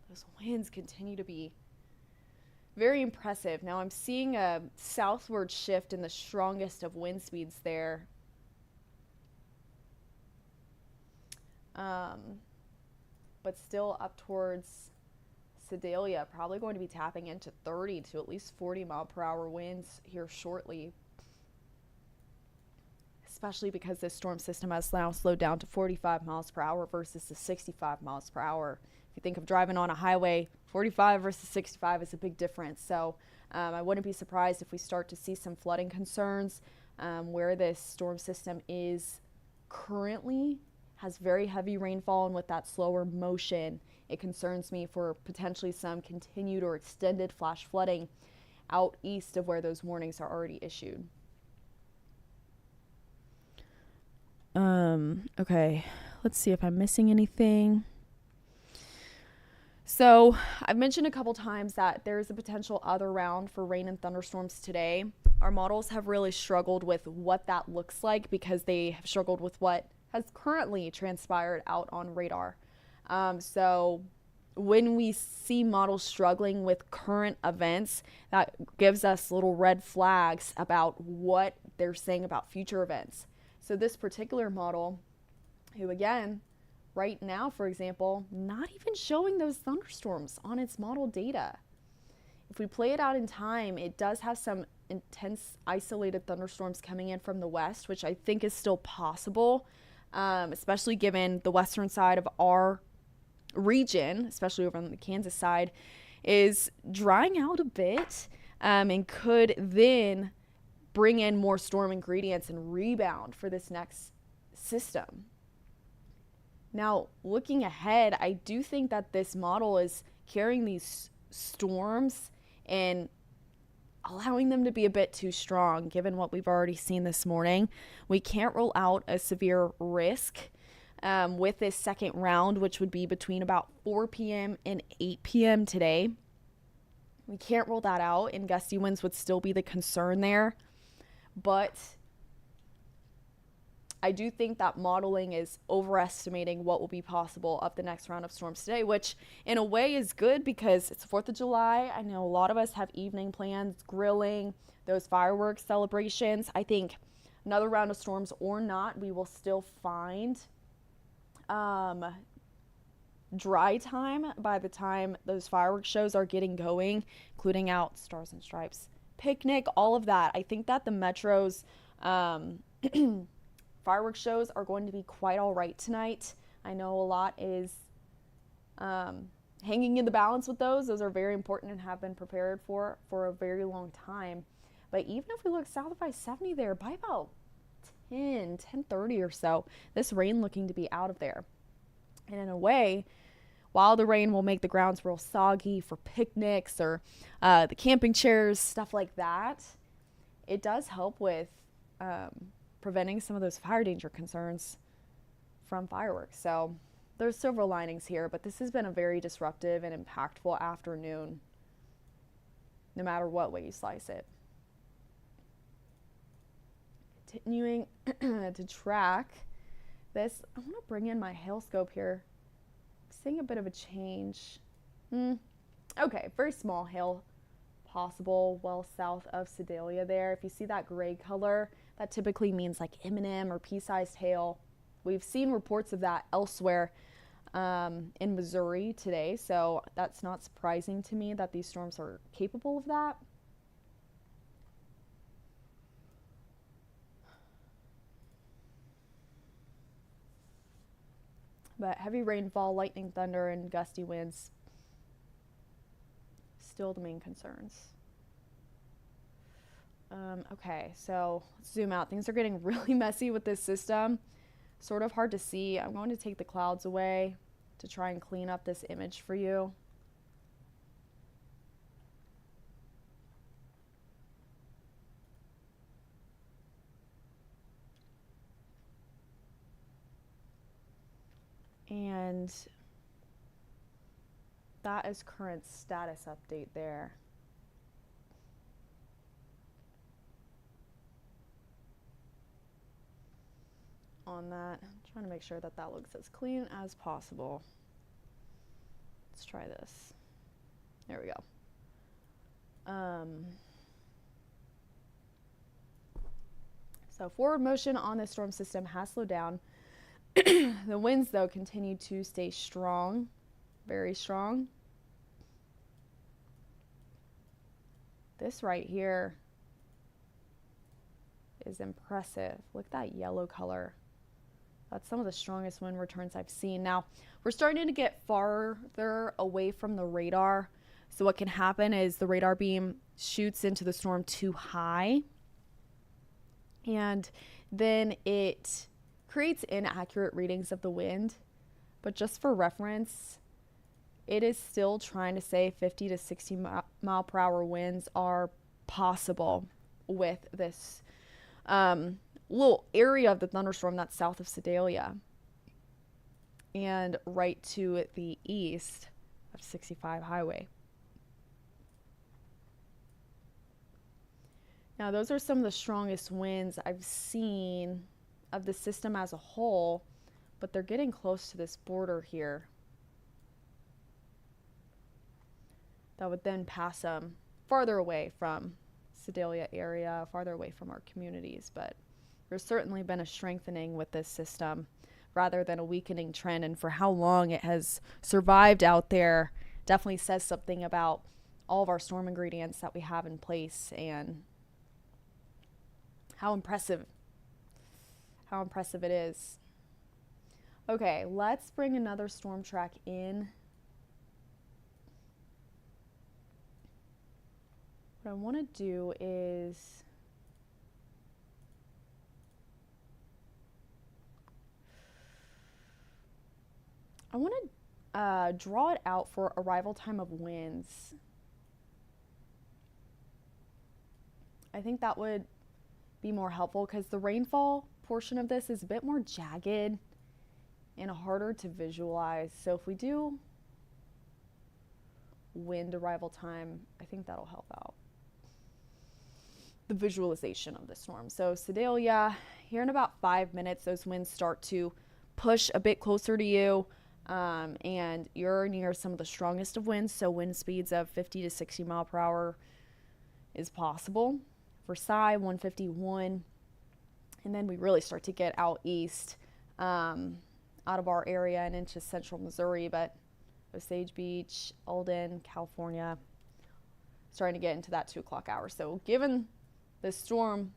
Those winds continue to be very impressive. Now I'm seeing a southward shift in the strongest of wind speeds there. But still up towards Sedalia, probably going to be tapping into 30 to at least 40 mile per hour winds here shortly. Especially because this storm system has now slowed down to 45 miles per hour versus the 65 miles per hour. If you think of driving on a highway, 45 versus 65 is a big difference. So I wouldn't be surprised if we start to see some flooding concerns where this storm system is currently has very heavy rainfall, and with that slower motion, it concerns me for potentially some continued or extended flash flooding out east of where those warnings are already issued. Okay, let's see if I'm missing anything. So I've mentioned a couple times that there's a potential other round for rain and thunderstorms today. Our models have really struggled with what that looks like because they have struggled with what has currently transpired out on radar. So when we see models struggling with current events, that gives us little red flags about what they're saying about future events. So this particular model, who again, right now, for example, not even showing those thunderstorms on its model data. If we play it out in time, it does have some intense isolated thunderstorms coming in from the west, which I think is still possible, especially given the western side of our region, especially over on the Kansas side, is drying out a bit and could then bring in more storm ingredients and rebound for this next system. Now, looking ahead, I do think that this model is carrying these storms and allowing them to be a bit too strong given what we've already seen this morning. We can't rule out a severe risk with this second round, which would be between about 4 p.m. and 8 p.m. today. We can't rule that out, and gusty winds would still be the concern there. But I do think that modeling is overestimating what will be possible of the next round of storms today, which in a way is good because it's 4th of July. I know a lot of us have evening plans, grilling, those fireworks celebrations. I think another round of storms or not, we will still find dry time by the time those fireworks shows are getting going, including out Stars and Stripes picnic, all of that. I think that the Metro's fireworks shows are going to be quite all right tonight. I know a lot is hanging in the balance with those. Those are very important and have been prepared for a very long time. But even if we look south of I-70 there, by about 10:30 or so, this rain looking to be out of there. And in a way, while the rain will make the grounds real soggy for picnics or the camping chairs, stuff like that, it does help with preventing some of those fire danger concerns from fireworks. So there's silver linings here, but this has been a very disruptive and impactful afternoon, no matter what way you slice it. Continuing to track this, I want to bring in my hail scope here. I'm seeing a bit of a change. Okay, very small hail possible well south of Sedalia there. If you see that gray color, that typically means like M&M or pea-sized hail. We've seen reports of that elsewhere in Missouri today, so that's not surprising to me that these storms are capable of that. But heavy rainfall, lightning, thunder, and gusty winds still the main concerns. Okay, so let's zoom out. Things are getting really messy with this system. Sort of hard to see. I'm going to take the clouds away to try and clean up this image for you. And that is current status update there. On that, I'm trying to make sure that that looks as clean as possible. Let's try this. There we go. So forward motion on this storm system has slowed down. The winds, though, continue to stay strong, very strong. This right here is impressive. Look at that yellow color. That's some of the strongest wind returns I've seen. Now, we're starting to get farther away from the radar. So what can happen is the radar beam shoots into the storm too high, and then it creates inaccurate readings of the wind. But just for reference, it is still trying to say 50 to 60 mile per hour winds are possible with this little area of the thunderstorm that's south of Sedalia and right to the east of 65 highway. Now, those are some of the strongest winds I've seen of the system as a whole, but they're getting close to this border here. That would then pass them farther away from Sedalia area, farther away from our communities, but there's certainly been a strengthening with this system rather than a weakening trend, and for how long it has survived out there definitely says something about all of our storm ingredients that we have in place and how impressive it is. Okay, let's bring another storm track in. What I want to do is I want to draw it out for arrival time of winds. I think that would be more helpful because the rainfall portion of this is a bit more jagged and harder to visualize. So if we do wind arrival time, I think that'll help out the visualization of the storm. So Sedalia, here in about 5 minutes, those winds start to push a bit closer to you, and you're near some of the strongest of winds, so wind speeds of 50 to 60 mile per hour is possible. Versailles, 151, and then we really start to get out east, out of our area and into central Missouri, but Osage Beach, Alden, California, starting to get into that 2 o'clock hour. So given this storm,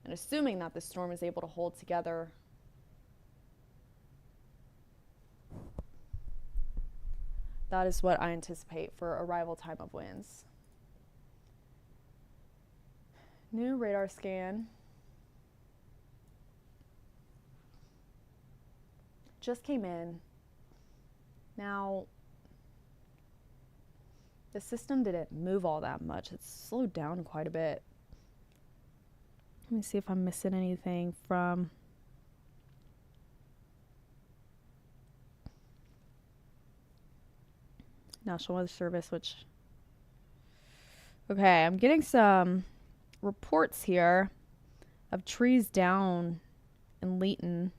and assuming that the storm is able to hold together, that is what I anticipate for arrival time of winds. New radar scan. Just came in. Now, the system didn't move all that much. It's slowed down quite a bit. Let me see if I'm missing anything from National Weather Service, which, okay, I'm getting some reports here of trees down in Leighton,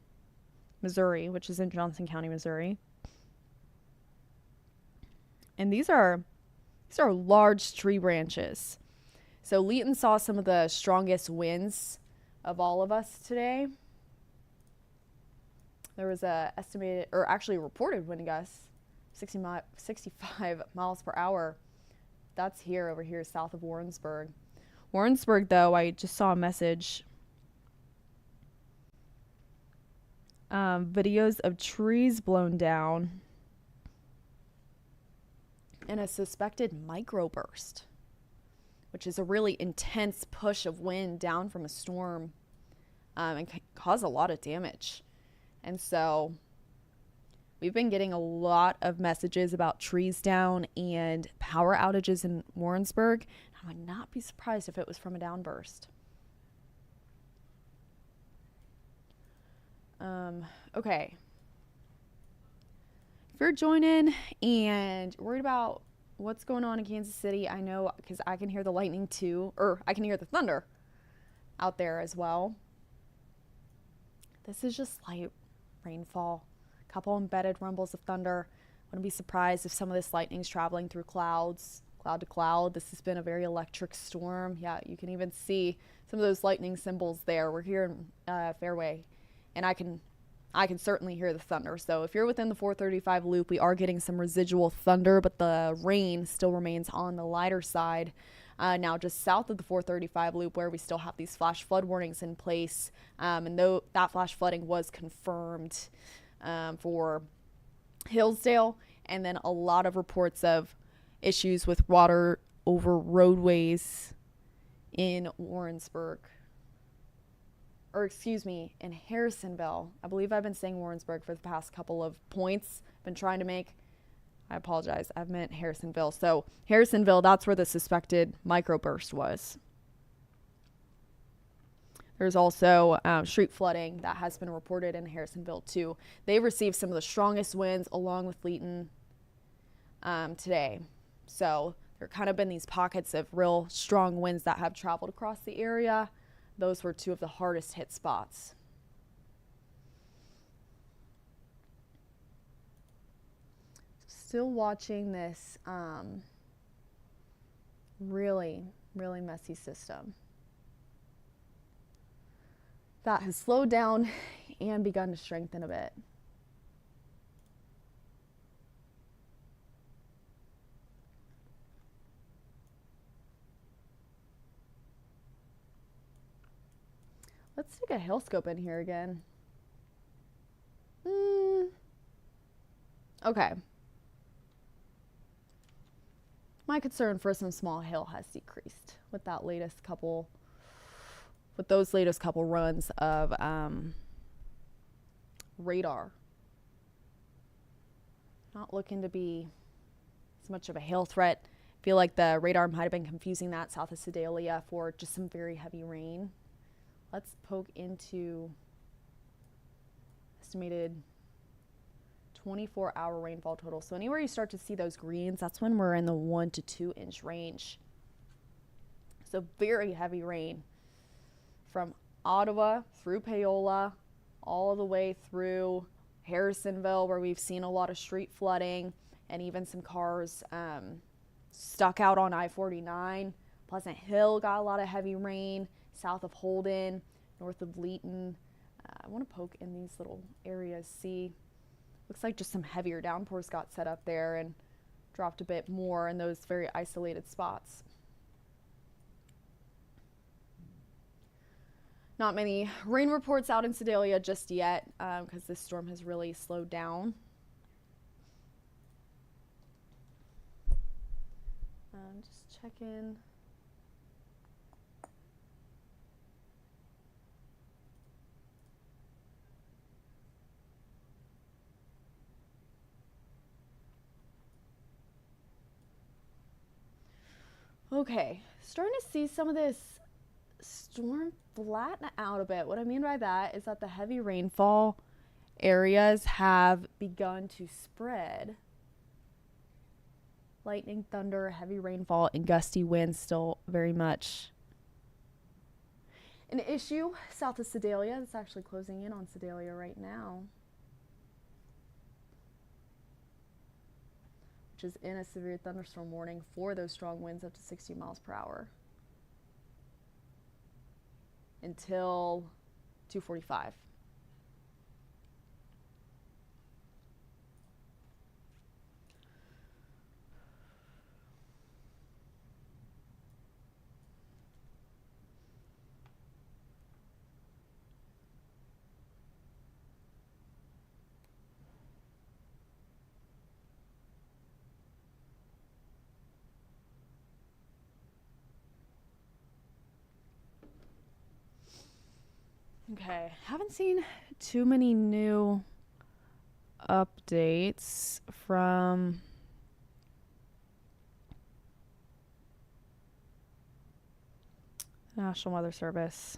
Missouri, which is in Johnson County, Missouri. And these are large tree branches. So Leighton saw some of the strongest winds of all of us today. There was a estimated, or actually reported wind gusts, 65 miles per hour. That's over here south of Warrensburg. Warrensburg, though, I just saw a message. Videos of trees blown down and a suspected microburst, which is a really intense push of wind down from a storm, and can cause a lot of damage. And so we've been getting a lot of messages about trees down and power outages in Warrensburg. I would not be surprised if it was from a downburst. Okay. If you're joining and worried about what's going on in Kansas City, I know because I can hear the lightning too, or I can hear the thunder out there as well. This is just light rainfall. A couple embedded rumbles of thunder. Wouldn't be surprised if some of this lightning's traveling through clouds, cloud to cloud. This has been a very electric storm. Yeah, you can even see some of those lightning symbols there. We're here in Fairway, and I can certainly hear the thunder. So if you're within the 435 loop, we are getting some residual thunder, but the rain still remains on the lighter side. Now just south of the 435 loop, where we still have these flash flood warnings in place, and though that flash flooding was confirmed for Hillsdale, and then a lot of reports of issues with water over roadways in Warrensburg. Or excuse me, in Harrisonville. I believe I've been saying Warrensburg for the past couple of points I've been trying to make. I apologize. I've meant Harrisonville. So Harrisonville, that's where the suspected microburst was. There's also street flooding that has been reported in Harrisonville too. They received some of the strongest winds along with Leighton today. So there kind of been these pockets of real strong winds that have traveled across the area. Those were two of the hardest hit spots. Still watching this really, really messy system that has slowed down and begun to strengthen a bit. Let's take a hail scope in here again. Okay. My concern for some small hail has decreased with those latest couple runs of radar. Not looking to be as much of a hail threat Feel like the radar might have been confusing that south of Sedalia for just some very heavy rain. Let's poke into estimated 24-hour rainfall total. So anywhere you start to see those greens, that's when we're in the 1 to 2 inch range. So very heavy rain from Ottawa through Paola, all the way through Harrisonville, where we've seen a lot of street flooding and even some cars stuck out on I-49. Pleasant Hill got a lot of heavy rain, south of Holden, north of Leeton. I want to poke in these little areas, see. Looks like just some heavier downpours got set up there and dropped a bit more in those very isolated spots. Not many rain reports out in Sedalia just yet because this storm has really slowed down. Just check in. Okay, starting to see some of this storm flatten out a bit. What I mean by that is that the heavy rainfall areas have begun to spread. Lightning, thunder, heavy rainfall, and gusty winds still very much an issue south of Sedalia. It's actually closing in on Sedalia right now, which is in a severe thunderstorm warning for those strong winds up to 60 miles per hour until 2:45. Okay, haven't seen too many new updates from National Weather Service.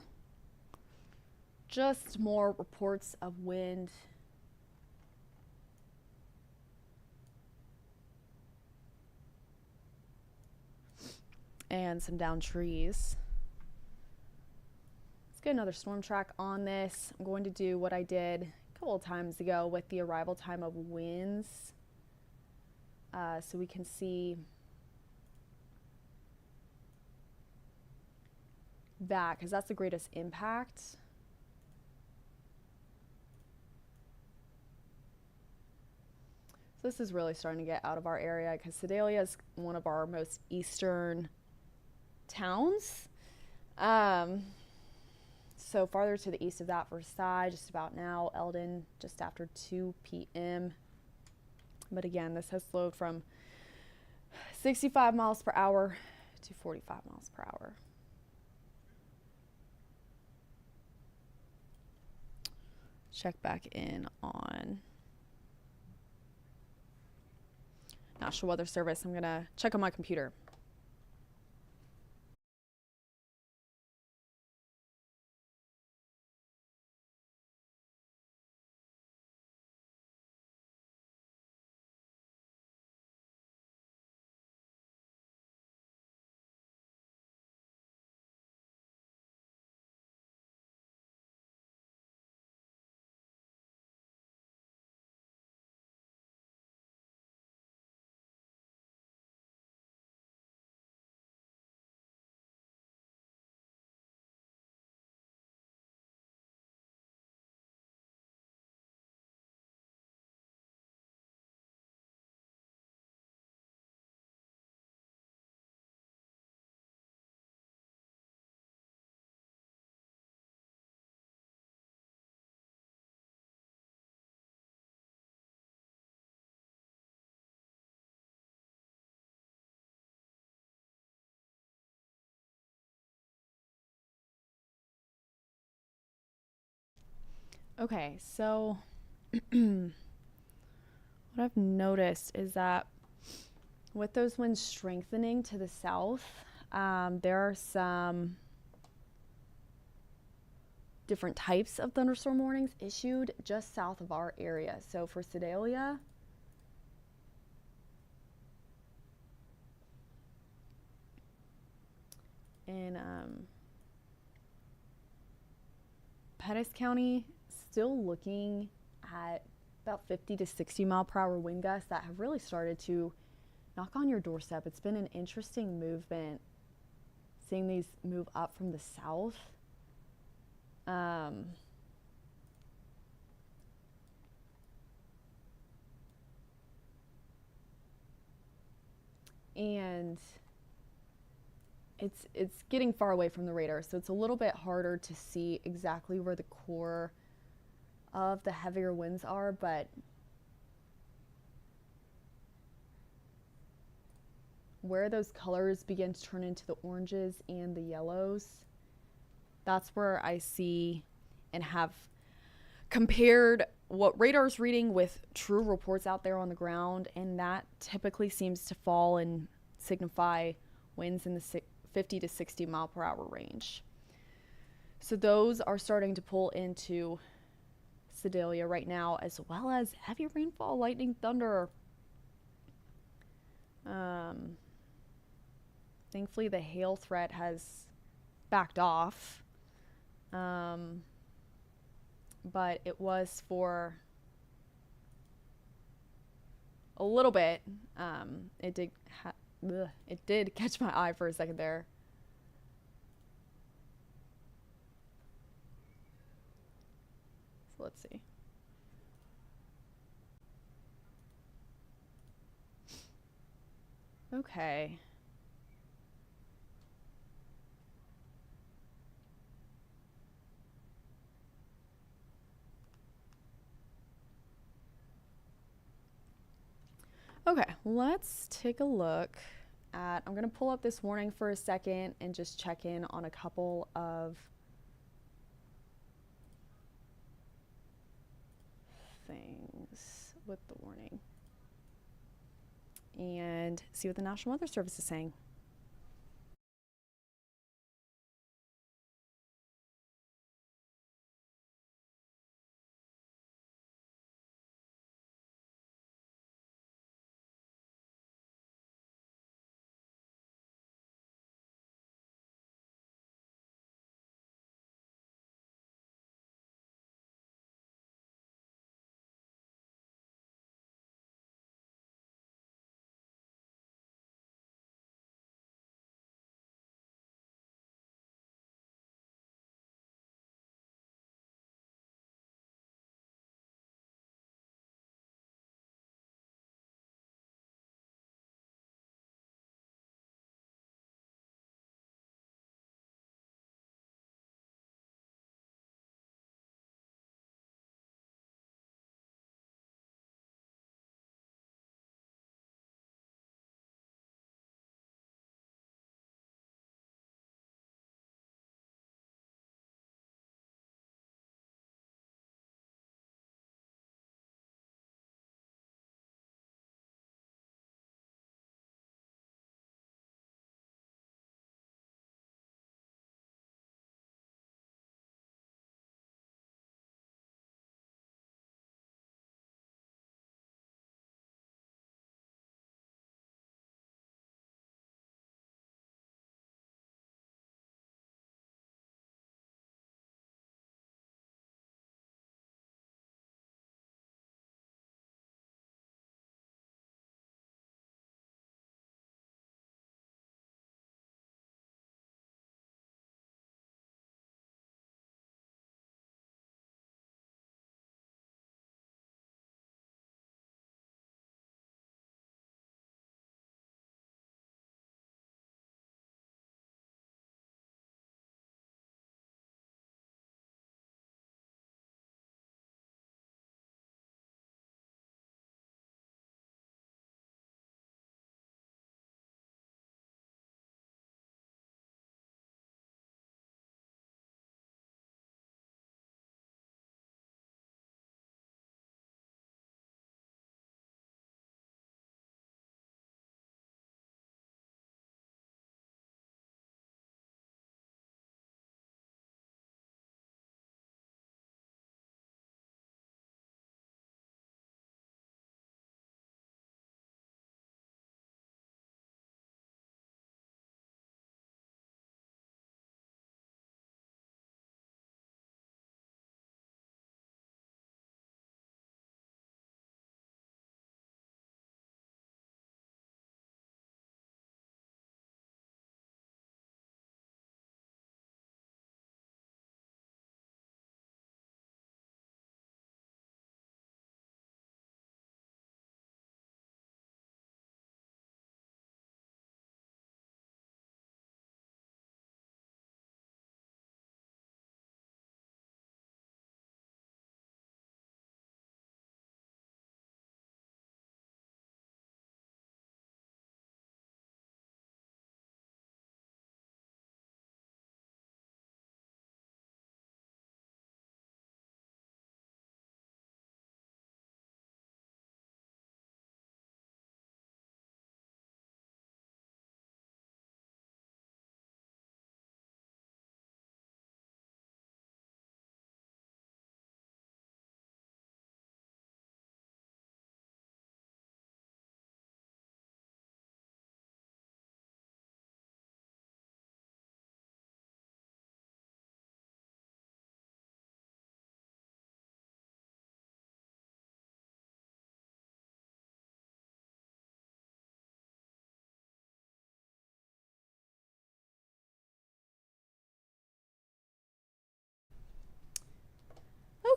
Just more reports of wind and some downed trees. Let's get another storm track on this. I'm going to do what I did a couple of times ago with the arrival time of winds, so we can see that, because that's the greatest impact. So this is really starting to get out of our area because Sedalia is one of our most eastern towns. So farther to the east of that, Versailles, just about now, Eldon, just after 2 p.m. But again, this has slowed from 65 miles per hour to 45 miles per hour. Check back in on National Weather Service. I'm going to check on my computer. Okay, so what I've noticed is that With those winds strengthening to the south, there are some different types of thunderstorm warnings issued just south of our area. So for Sedalia, in Pettis County, still looking at about 50 to 60 mile per hour wind gusts that have really started to knock on your doorstep. It's been an interesting movement, seeing these move up from the south. And it's getting far away from the radar, so it's a little bit harder to see exactly where the core of the heavier winds are, but where those colors begin to turn into the oranges and the yellows, that's where I see and have compared what radar's reading with true reports out there on the ground, and that typically seems to fall and signify winds in the 50 to 60 mile per hour range. So those are starting to pull into Sedalia right now, as well as heavy rainfall, lightning, thunder. Thankfully, the hail threat has backed off. But it was for a little bit. It did catch my eye for a second there. So let's see. Okay. Okay, let's take a look at, I'm going to pull up this warning for a second and just check in on a couple of things with the warning and see what the National Weather Service is saying.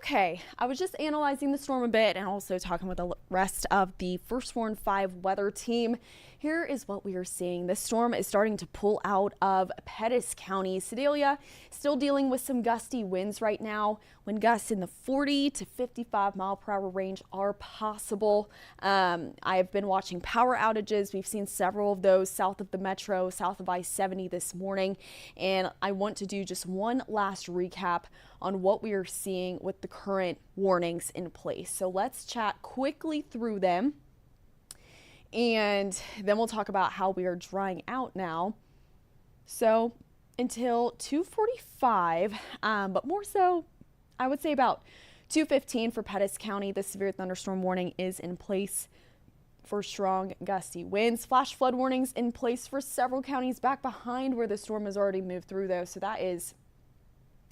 Okay, I was just analyzing the storm a bit and also talking with the rest of the First Warn 5 weather team. Here is what we are seeing. This storm is starting to pull out of Pettis County. Sedalia still dealing with some gusty winds right now. Wind gusts in the 40 to 55 mile per hour range are possible. I have been watching power outages. We've seen several of those south of the metro, south of I-70 this morning. And I want to do just one last recap on what we are seeing with the current warnings in place. So let's chat quickly through them. And then we'll talk about how we are drying out now. So until 2:45, but more so, I would say about 2:15 for Pettis County, the severe thunderstorm warning is in place for strong gusty winds. Flash flood warnings in place for several counties back behind where the storm has already moved through, though. So that is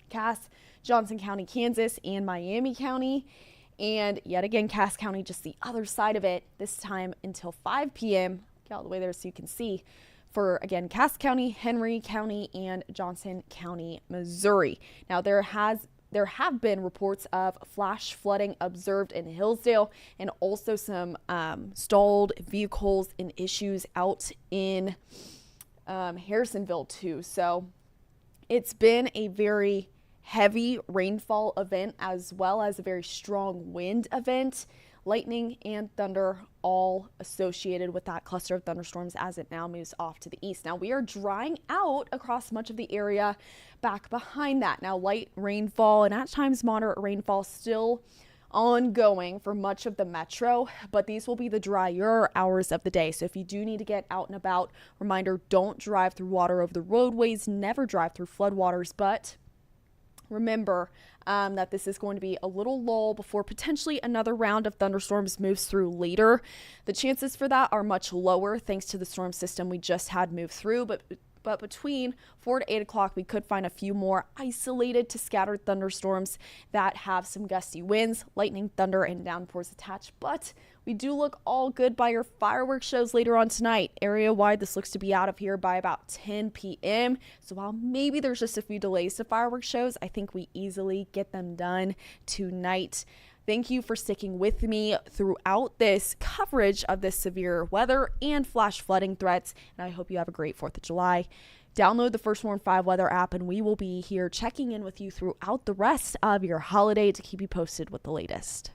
Cass, Johnson County, Kansas, and Miami County. And yet again, Cass County, just the other side of it, this time until 5 p.m. Get all the way there so you can see. For, again, Cass County, Henry County, and Johnson County, Missouri. Now, there have been reports of flash flooding observed in Hillsdale and also some stalled vehicles and issues out in Harrisonville, too. So it's been a very heavy rainfall event as well as a very strong wind event, lightning and thunder all associated with that cluster of thunderstorms as it now moves off to the east. Now we are drying out across much of the area back behind that. Now light rainfall and at times moderate rainfall still ongoing for much of the metro, but these will be the drier hours of the day. So if you do need to get out and about, reminder, don't drive through water over the roadways, never drive through floodwaters, but remember that this is going to be a little lull before potentially another round of thunderstorms moves through later. The chances for that are much lower thanks to the storm system we just had move through, but between 4 to 8 o'clock, we could find a few more isolated to scattered thunderstorms that have some gusty winds, lightning, thunder, and downpours attached. But we do look all good by your fireworks shows later on tonight. Area-wide, this looks to be out of here by about 10 p.m. So while maybe there's just a few delays to fireworks shows, I think we easily get them done tonight. Thank you for sticking with me throughout this coverage of this severe weather and flash flooding threats, and I hope you have a great 4th of July. Download the First Warn 5 weather app, and we will be here checking in with you throughout the rest of your holiday to keep you posted with the latest.